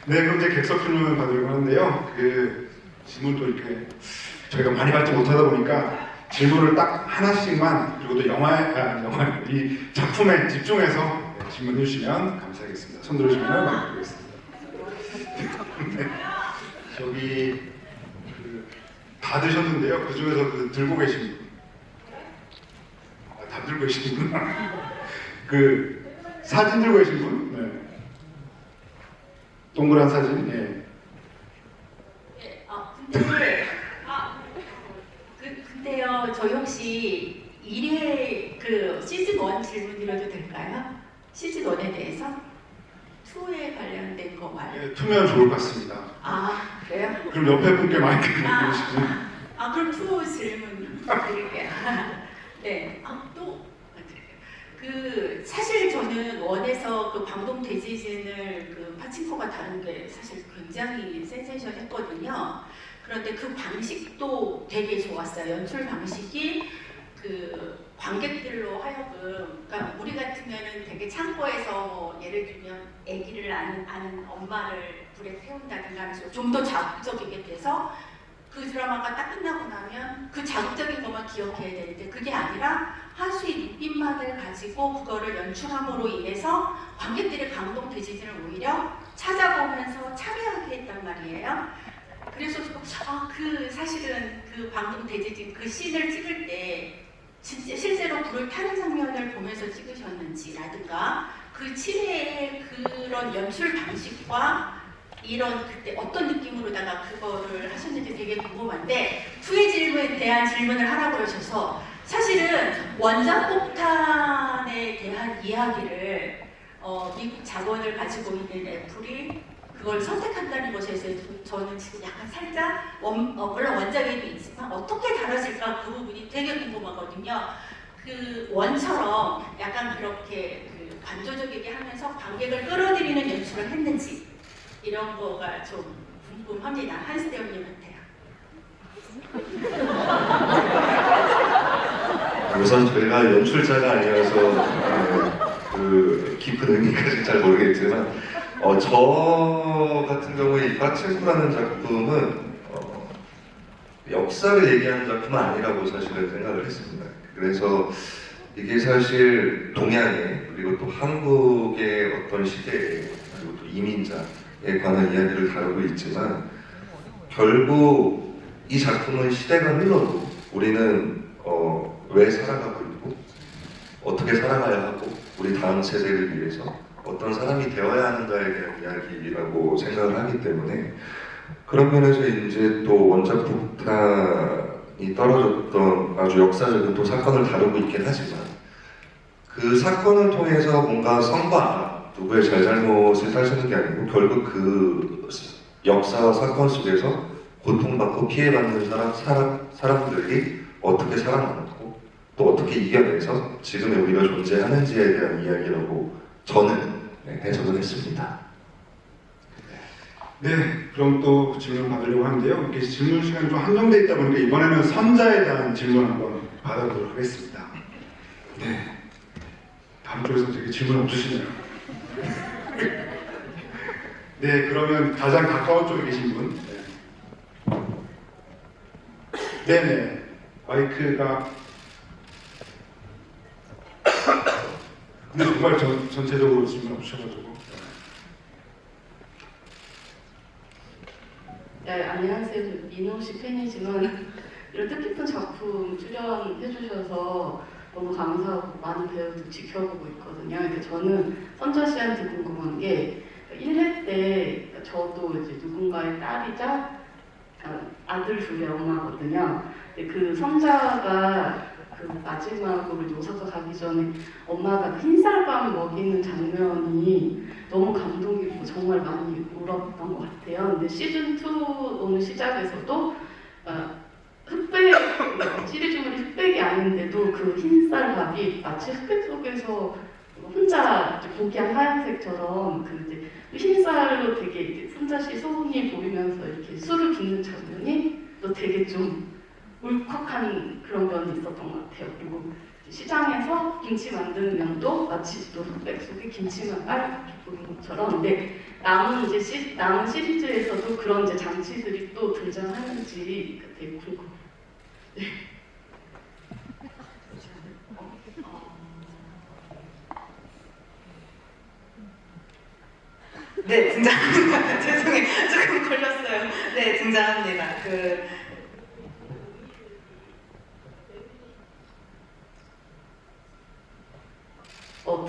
네, 그럼 이제 객석 질문을 받으려고 하는데요. 그 질문도 이렇게 저희가 많이 받지 못하다 보니까 질문을 딱 하나씩만, 그리고 또 이 작품에 집중해서 질문해 주시면 감사하겠습니다. 손 들어주시면 말씀드리겠습니다. 네, 저기 다 드셨는데요. 그 중에서 들고 계신 분, 다 들고 계시는구나. 사진 들고 계신 분, 네. 동그란 사진, 예. 근데요, 저희 혹시 1회 시즌 1 질문이라도 될까요? 시즌 1에 대해서? 2에 관련된 거 말이에요. 예, 투면 좋을 것 같습니다. 아, 그래요? 그럼 옆에 분께 마이크를 주시죠. 그럼 2 질문 드릴게요. 네, 사실 저는 원에서 그 방동 대지진을 파친코가 다룬 게 사실 굉장히 센세이션했거든요. 그런데 그 방식도 되게 좋았어요. 연출 방식이 관객들로 하여금, 그러니까 우리 같으면은 되게 창고에서 예를 들면 아기를 아는 엄마를 불에 태운다든가 하면서 좀 더 자극적이게 돼서 그 드라마가 딱 끝나고 나면 그 자극적인 것만 기억해야 되는데, 그게 아니라 하수의 눈빛만을 가지고 그거를 연출함으로 인해서 관객들의 감동 대지진을 오히려 찾아보면서 참여하게 했단 말이에요. 그래서 사실은 그 방금 대지진 그 씬을 찍을 때 진짜 실제로 불을 타는 장면을 보면서 찍으셨는지라든가, 그 칠해의 그런 연출 방식과 이런 그때 어떤 느낌으로다가 그거를 하셨는지 되게 궁금한데, 2의 질문에 대한 질문을 하라고 그러셔서 사실은 원자 폭탄에 대한 이야기를 미국 자본을 가지고 있는 애플이 그걸 선택한다는 것에 대해서 저는 지금 약간 살짝 물론 원작에도 있지만 어떻게 다뤄질까 그 부분이 되게 궁금하거든요. 그 원처럼 약간 그렇게 관조적이게 하면서 관객을 끌어들이는 연출을 했는지 이런 거가 좀 궁금합니다. 한스 배우님한테요. 우선 저희가 연출자가 아니어서 그 깊은 의미까지는 잘 모르겠지만 저 같은 경우에 이 파친코라는 작품은 역사를 얘기하는 작품은 아니라고 사실은 생각을 했습니다. 그래서 이게 사실 동양의 그리고 또 한국의 어떤 시대 그리고 또 이민자에 관한 이야기를 다루고 있지만, 결국 이 작품은 시대가 흘러도 우리는 왜 살아가고 있고 어떻게 살아가야 하고 우리 다음 세대를 위해서 어떤 사람이 되어야 하는가에 대한 이야기라고 생각을 하기 때문에 그런 면에서 이제 또 원작 폭탄이 떨어졌던 아주 역사적인 또 사건을 다루고 있긴 하지만 그 사건을 통해서 뭔가 선과 누구의 잘잘못을 따지는 게 아니고 결국 그 역사와 사건 속에서 고통받고 피해받는 사람들이 어떻게 살아남았고 또 어떻게 이겨내서 지금의 우리가 존재하는지에 대한 이야기라고 저는 해석을 했습니다. 네, 그럼 또 질문 받으려고 하는데요. 이렇게 질문 시간이 좀 한정돼 있다 보니까 이번에는 선자에 대한 질문 한번 받아보도록 하겠습니다. 네, 다음 쪽에서 되게 질문 없으시네요. 네, 그러면 가장 가까운 쪽에 계신 분. 네, 네, 마이크가. 근데 정말 전체적으로 질문 없으셔가지고. 네, 안녕하세요. 저 민호 씨 팬이지만 이런 뜻깊은 작품 출연해 주셔서 너무 감사하고 많은 배우들 지켜보고 있거든요. 그러니까 저는 선자 씨한테 궁금한 게 1회 때 저도 이제 누군가의 딸이자 아들 둘의 엄마거든요. 근데 그 선자가 그 마지막으로 요사가 가기 전에 엄마가 흰쌀밥 먹이는 장면이 너무 감동 깊고 정말 많이 울었던 것 같아요. 근데 시즌2 오늘 시작에서도 흑백, 시리즈물이 흑백이 아닌데도 그 흰쌀밥이 마치 흑백 속에서 혼자 고귀한 하얀색처럼 그 이제 흰쌀로 되게 이제 손자씨 소은이 보이면서 이렇게 술을 붓는 장면이 또 되게 좀 울컥한 그런 면이 있었던 것 같아요. 그리고 시장에서 김치 만드는 면도 마치 또 흑백 속에 김치만 빨갛게 보이는 것처럼. 근데 남은 시리즈에서도 그런 이제 장치들이 또 등장하는지 되게 궁금해요. 네. 네, 등장합니다. 죄송해요. 조금 걸렸어요. 네, 등장합니다.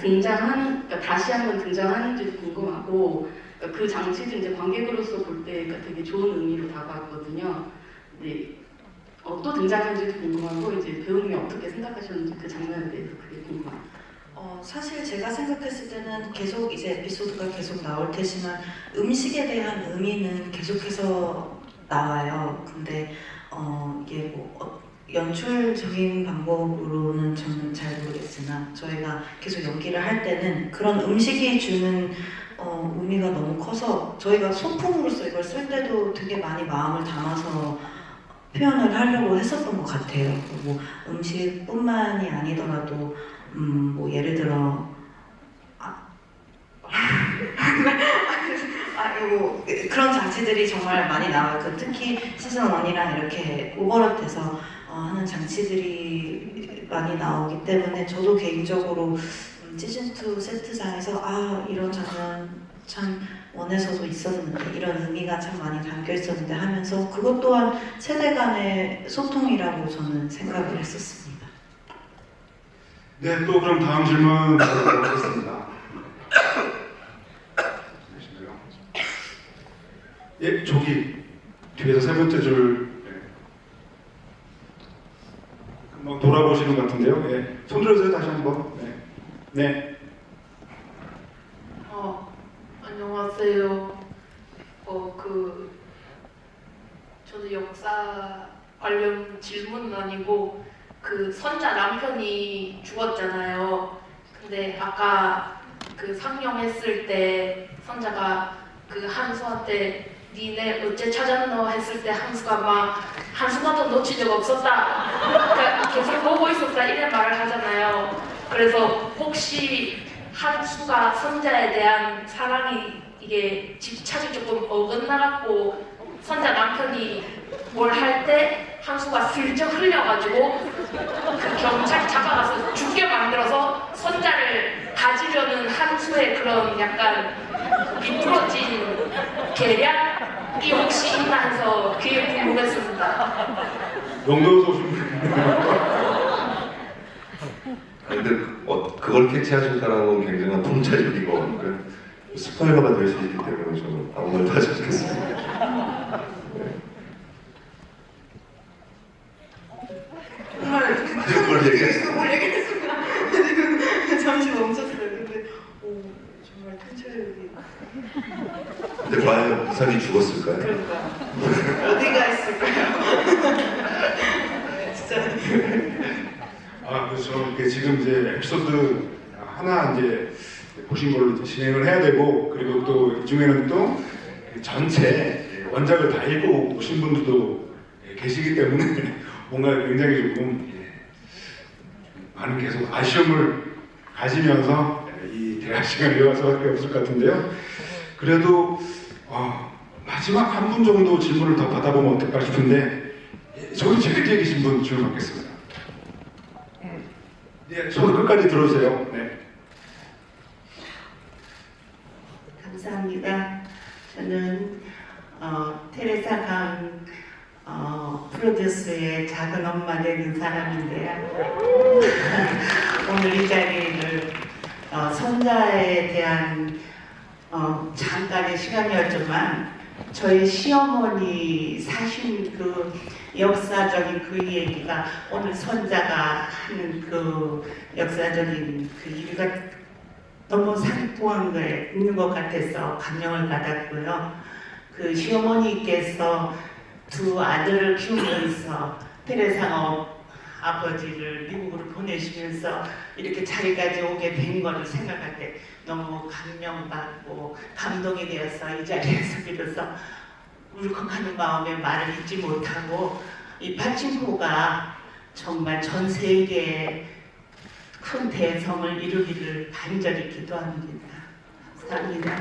그러니까 다시 한번 등장하는지도 궁금하고, 그러니까 그 장치도 이제 관객으로서 볼 때 그러니까 되게 좋은 의미로 다가왔거든요. 근데 또 등장하는지도 궁금하고, 이제 배우님이 어떻게 생각하셨는지 그 장면에 대해서 그게 궁금합니다. 사실 제가 생각했을 때는 계속 이제 에피소드가 계속 나올 테지만 음식에 대한 의미는 계속해서 나와요. 근데 이게 뭐 연출적인 방법으로는 저는 잘 모르겠으나 저희가 계속 연기를 할 때는 그런 음식이 주는 의미가 너무 커서 저희가 소품으로서 이걸 쓸 때도 되게 많이 마음을 담아서 표현을 하려고 했었던 것 같아요. 뭐 음식뿐만이 아니더라도 뭐 예를 들어 이거 그런 장치들이 정말 많이 나와요. 특히 시즌 1이랑 이렇게 오버랩돼서 하는 장치들이 많이 나오기 때문에 저도 개인적으로 시즌 2 세트장에서 이런 장면 참 원에서도 있었는데 이런 의미가 참 많이 담겨 있었는데 하면서 그것 또한 세대 간의 소통이라고 저는 생각을 했었습니다. 네, 또 그럼 다음 질문 드리겠습니다. 예, 저기 뒤에서 세 번째 줄 금방 돌아보시는 것 같은데요. 예, 손 들어주세요 다시 한번. 네. 안녕하세요. 저도 역사 관련 질문은 아니고 그 선자 남편이 죽었잖아요. 근데 아까 그 상영했을 때 선자가 그 한수한테 니네 어째 찾았노 했을 때 한수가 막 한순간도 놓친 적 없었다. 그러니까 계속 보고 있었다 이런 말을 하잖아요. 그래서 혹시 한수가 선자에 대한 사랑이 이게 집착이 조금 어긋나갖고 선자 남편이 뭘 할 때 한수가 슬쩍 흘려가지고 그 경찰 잡아가서 죽게 만들어서 선자를 가지려는 한수의 그런 약간 비뚤어진 계략이 혹시 있나 해서 그게 궁금했습니다. 영도에서 오신 분이요. 근데 그걸 캐치하셨다는 건 굉장한 통찰력인 것 같고요. 스포일러가 될 수 있기 때문에 저는 아무 말도 하지 않겠습니다. 정말 뭘 얘기했어요? 뭘 얘기했습니다. 지금 잠시 멈췄어요. 근데 정말 통찰력이. 근데 과연 이삭이 죽었을까요? 그러니까 어디가 있을까요? 진짜. 그렇죠. 지금 이제 에피소드 하나 이제 보신 걸로 이제 진행을 해야 되고, 그리고 또 이 중에는 또 전체 원작을 다 읽고 오신 분들도 계시기 때문에 뭔가 굉장히 조금 많은 계속 아쉬움을 가지면서 이 대화 시간을 이어갈 수밖에 없을 것 같은데요. 그래도 마지막 한 분 정도 질문을 더 받아보면 어떨까 싶은데, 저기 제일 뒤에 계신 분 질문 받겠습니다. 저도 끝까지 들어주세요. 네. 감사합니다. 저는 테레사 강 프로듀스의 작은 엄마 되는 사람인데요. 오늘 이 자리를 선자에 대한 잠깐의 시간이었지만 저희 시어머니 사신 그 역사적인 그 얘기가 오늘 선자가 하는 그 역사적인 그 얘기가 너무 상통한 거에 있는 것 같아서 감명을 받았고요. 그 시어머니께서 두 아들을 키우면서 테레사 아버지를 미국으로 보내시면서 이렇게 자리까지 오게 된 거를 생각할 때 너무 감명받고 감동이 되어서 이 자리에서 비로소 울컥하는 마음에 말을 잇지 못하고, 이 파친코가 정말 전 세계에 큰 대성을 이루기를 간절히 기도합니다. 감사합니다.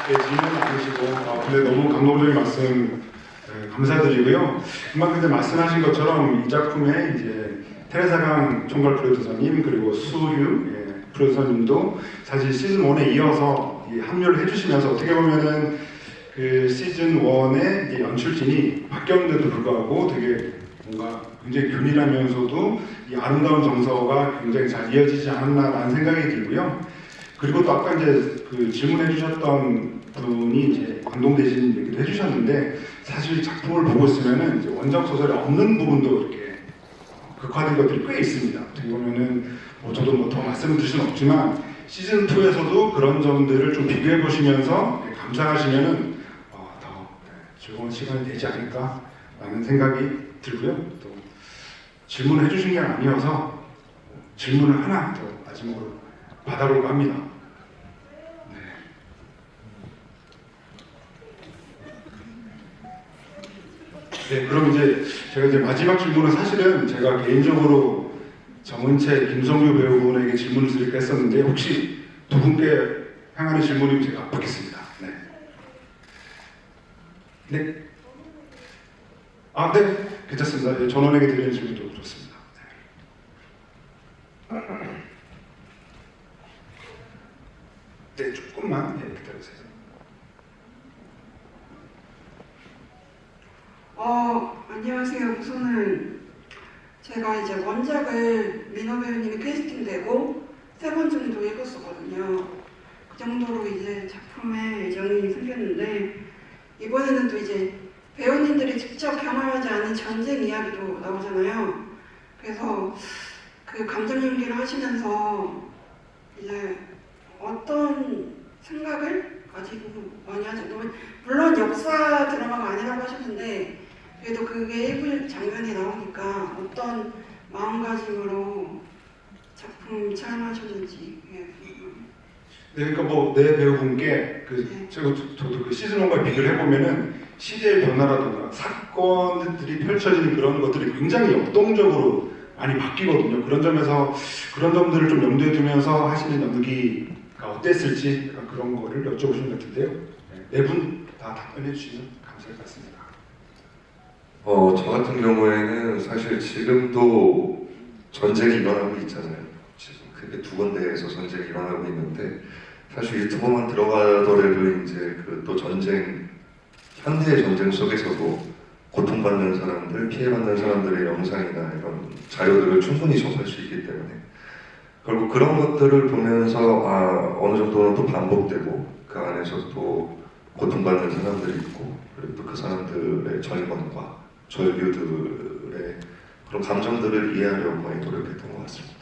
질문 아니시고, 근데 너무 감동적인 말씀 감사드리고요. 금방 근데 말씀하신 것처럼 이 작품에 이제 테레사 강 총괄 프로듀서님, 그리고 수유 프로듀서님도 사실 시즌 1에 이어서 합류를 해주시면서 어떻게 보면은 그 시즌 1의 이제 연출진이 바뀌었는데도 불구하고 되게 뭔가 굉장히 균일하면서도 이 아름다운 정서가 굉장히 잘 이어지지 않았나라는 생각이 들고요. 그리고 또 아까 이제 그 질문해 주셨던 분이 이제 감동되신 얘기도 해주셨는데, 사실 작품을 보고 있으면은 이제 원작 소설에 없는 부분도 이렇게 극화된 것들이 꽤 있습니다. 어떻게 보면은 저도 뭐 더 말씀을 드릴 수는 없지만 시즌 2에서도 그런 점들을 좀 비교해 보시면서 감상하시면은 더 즐거운 시간이 되지 않을까라는 생각이 들고요. 또 질문을 해주신 게 아니어서 질문을 하나 더 마지막으로 받아볼까 합니다. 네, 그럼 이제 제가 이제 마지막 질문은 사실은 제가 개인적으로 정은채, 김성규 배우분에게 질문을 드릴까 했었는데, 혹시 두 분께 향하는 질문이면 제가 받겠습니다. 네. 네. 네, 괜찮습니다. 전원에게 드리는 질문도 좋습니다. 네, 조금만 기다리세요. 안녕하세요. 우선은 제가 이제 원작을 민호 배우님이 캐스팅되고 3번 정도 읽었었거든요. 그 정도로 이제 작품에 애정이 생겼는데, 이번에는 또 이제 배우님들이 직접 경험하지 않은 전쟁 이야기도 나오잖아요. 그래서 그 감정 연기를 하시면서 이제 어떤 생각을 가지고 많이 하죠. 물론 역사 드라마가 아니라고 하셨는데, 그래도 그게 일부 장면이 나오니까 어떤 마음가짐으로 작품 촬영하셨는지. 네, 그러니까 뭐 내 배우분께 저도 그 시즌 1과 비교를 해보면은 시대의 변화라든가 사건들이 펼쳐지는 그런 것들이 굉장히 역동적으로 많이 바뀌거든요. 그런 점에서 그런 점들을 좀 염두에 두면서 하시는 연기가 어땠을지 그런 거를 여쭤보신 것 같은데요. 네 분 다 답변해 주시면 감사할 것 같습니다. 저 같은 경우에는 사실 지금도 전쟁이 일어나고 있잖아요. 지금 그게 두 군데에서 전쟁이 일어나고 있는데, 사실 유튜브만 들어가더라도 이제 그 또 전쟁, 현대의 전쟁 속에서도 고통받는 사람들, 피해받는 사람들의 영상이나 이런 자료들을 충분히 접할 수 있기 때문에 결국 그런 것들을 보면서 어느 정도는 또 반복되고 그 안에서 또 고통받는 사람들이 있고 그리고 또 그 사람들의 절망과 절규들의 그런 감정들을 이해하려고 많이 노력했던 것 같습니다.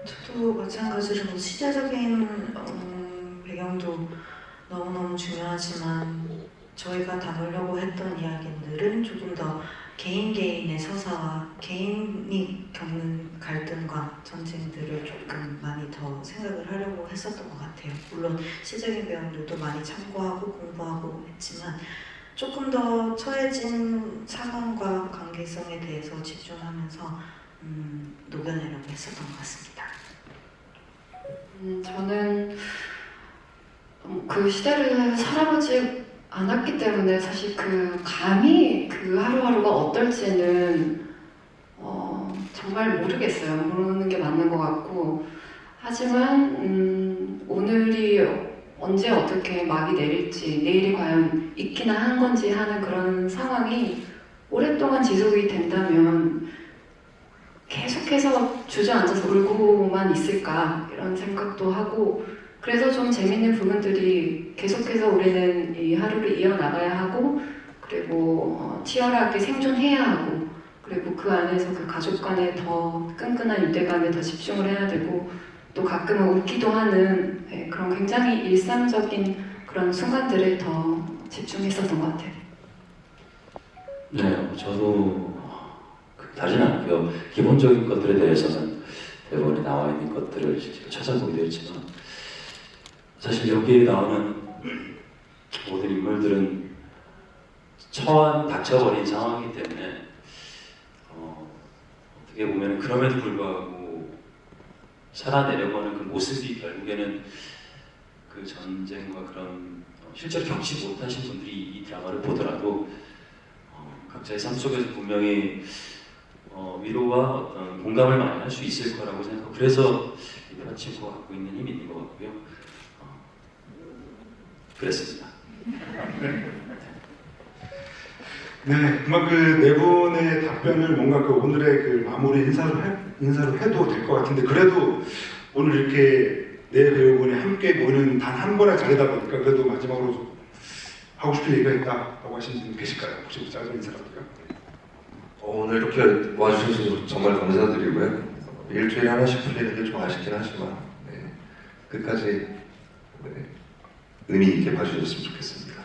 저도 마찬가지로 뭐 시대적인 배경도 너무너무 중요하지만 저희가 다루려고 했던 이야기들은 조금 더 개인의 서사와 개인이 겪는 갈등과 전쟁들을 조금 많이 더 생각을 하려고 했었던 것 같아요. 물론 시적인 배경들도 많이 참고하고 공부하고 했지만 조금 더 처해진 상황과 관계성에 대해서 집중하면서 녹여내려고 했었던 것 같습니다. 저는 그 시대를 살아보지 않았기 때문에 사실 그 감히 그 하루하루가 어떨지는 정말 모르겠어요. 모르는 게 맞는 것 같고 하지만 오늘이 언제 어떻게 막이 내릴지 내일이 과연 있기나 한 건지 하는 그런 상황이 오랫동안 지속이 된다면 계속해서 주저앉아서 울고만 있을까 이런 생각도 하고 그래서 좀 재밌는 부분들이 계속해서 우리는 이 하루를 이어나가야 하고 그리고 치열하게 생존해야 하고 그리고 그 안에서 그 가족 간의 더 끈끈한 유대감에 더 집중을 해야 되고 또 가끔은 웃기도 하는 그런 굉장히 일상적인 그런 순간들에 더 집중했었던 것 같아요. 네, 저도 다르진 않고요. 기본적인 것들에 대해서는 대본에 나와 있는 것들을 직접 찾아보기도 했지만 사실 여기에 나오는 모든 인물들은 닥쳐버린 상황이기 때문에 어떻게 보면 그럼에도 불구하고 살아내려고 하는 그 모습이 결국에는 그 전쟁과 그런 실제로 겪지 못하신 분들이 이 드라마를 보더라도 각자의 삶 속에서 분명히 위로와 어떤 공감을 많이 할 수 있을 거라고 생각하고 그래서 이 파친코가 갖고 있는 힘이 있는 것 같고요. 그랬습니다. 네, 아마 그 네 분의 답변을 뭔가 그 오늘의 그 마무리 인사로 해도 될 것 같은데 그래도 오늘 이렇게 네 배우분이 함께 모이는 단 한 번의 자리다 보니까 그래도 마지막으로 좀 하고 싶은 얘기가 있다라고 하신 분 계실까요? 혹시 짧은 인사라도요? 오늘 이렇게 와주셔서 정말 감사드리고요. 일주일에 하나씩 풀리는 게 좀 아쉽긴 하지만 끝까지 의미 있게 봐주셨으면 좋겠습니다.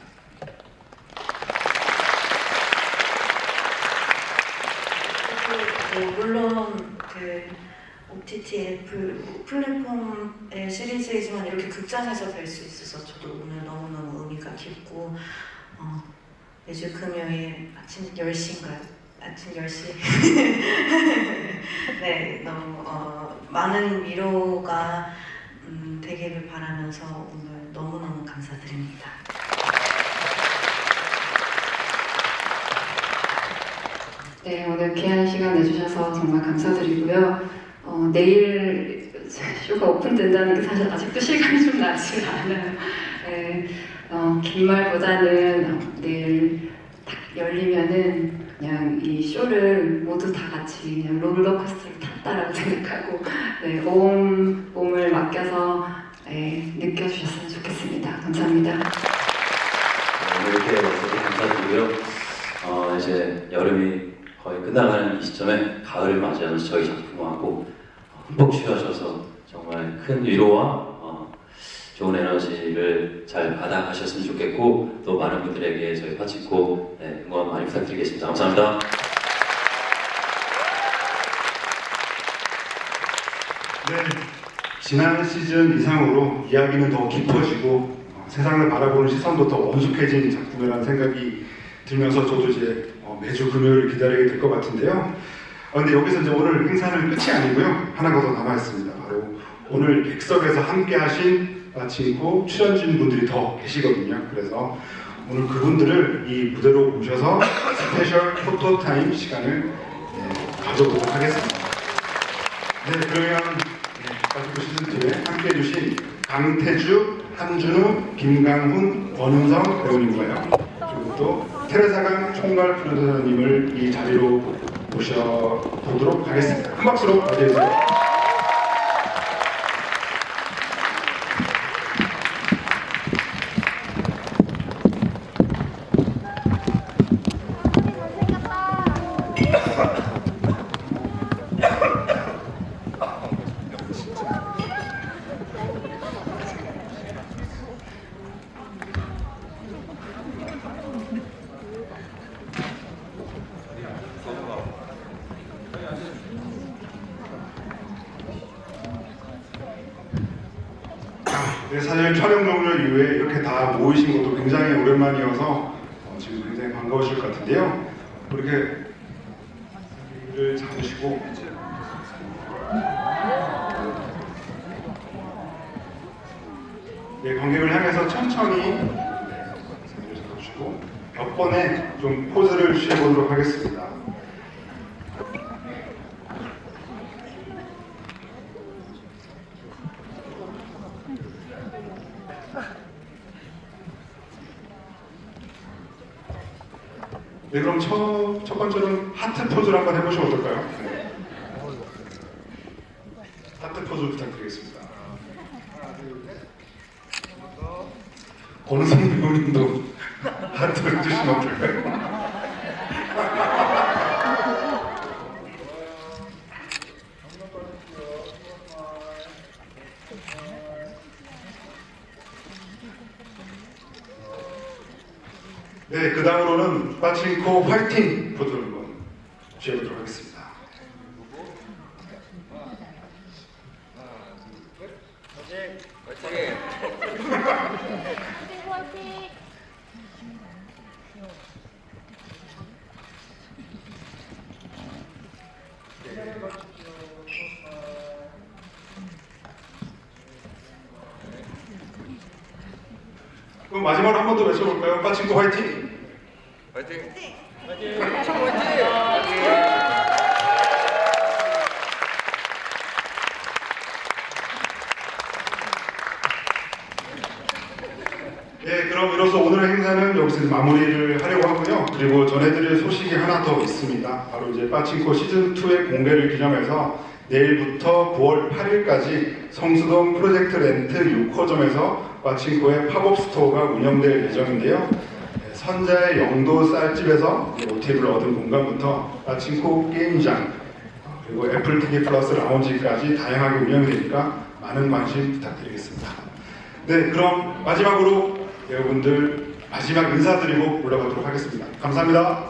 물론 그 OTT 플랫폼의 시리즈이지만 이렇게 극장에서 뵐 수 있어서 저도 오늘 너무너무 의미가 깊고 매주 금요일 아침 10시인가요? 아침 10시 네, 너무 많은 위로가 되기를 바라면서 오늘 너무너무 감사드립니다. 네, 오늘 귀한 시간 내주셔서 정말 감사드리고요. 내일 쇼가 오픈된다는 게 사실 아직도 실감이 좀 나지 않아요. 네, 긴 말보다는 내일 딱 열리면은 그냥 이 쇼를 모두 다 같이 그냥 롤러코스터를 탔다라고 생각하고 몸을 맡겨서 느껴주셨으면 좋겠습니다. 감사합니다. 오늘 이렇게 와주셔서 감사드리고요. 이제 여름이 거의 끝나가는 이 시점에 가을을 맞이하면서 저희 작품하고 흠뻑 쉬어셔서 정말 큰 위로와 좋은 에너지를 잘 받아가셨으면 좋겠고 또 많은 분들에게 저희 파친코 응원 많이 부탁드리겠습니다. 감사합니다. 네, 지난 시즌 이상으로 이야기는 더 깊어지고 세상을 바라보는 시선도 더 원숙해진 작품이라는 생각이 들면서 저도 이제 매주 금요일 기다리게 될 것 같은데요. 근데 여기서 이제 오늘 행사는 끝이 아니고요. 하나가 더 남아있습니다. 바로 오늘 객석에서 함께 하신 파친코 출연진 분들이 더 계시거든요. 그래서 오늘 그분들을 이 무대로 모셔서 스페셜 포토타임 시간을 가져보도록 하겠습니다. 네, 그러면 파친코 시즌2에 함께 해주신 강태주, 한준우, 김강훈, 권은성 배우님과요. 그리고 또 테레사강 총괄 프로듀서님을 이 자리로 모셔보도록 하겠습니다. 큰 박수로 맞이해주세요. 네, 사실 촬영 종료 이후에 이렇게 다 모이신 것도 굉장히 오랜만이어서 지금 굉장히 반가우실 것 같은데요. 이렇게 자리를 잡으시고 네, 관객을 향해서 천천히 자리를 잡으시고 몇 번에 좀 포즈를 취해보도록 하겠습니다. 네, 그럼 첫 번째는 하트 포즈를 한번 해보시면 어떨까요? 네. 하트 포즈 부탁드리겠습니다. 권우성 배우님도 하트를 해주시면 어떨까요? 네, 그 다음으로는 빠칭코 화이팅 포즈를 한번 취해보도록 하겠습니다. 그럼 마지막으로 한 번 더 외쳐볼까요? 빠칭코 화이팅! 화이팅! 네, 그럼 이로써 오늘의 행사는 여기서 마무리를 하려고 하고요. 그리고 전해드릴 소식이 하나 더 있습니다. 바로 이제 빠칭코 시즌2의 공개를 기념해서 내일부터 9월 8일까지 성수동 프로젝트 렌트 6호점에서 빠칭코의 팝업 스토어가 운영될 예정인데요. 선자의 영도 쌀집에서 모티브를 얻은 공간부터 빠칭코 게임장, 그리고 애플 TV 플러스 라운지까지 다양하게 운영이 되니까 많은 관심 부탁드리겠습니다. 네, 그럼 마지막으로 여러분들 마지막 인사드리고 올라가도록 하겠습니다. 감사합니다.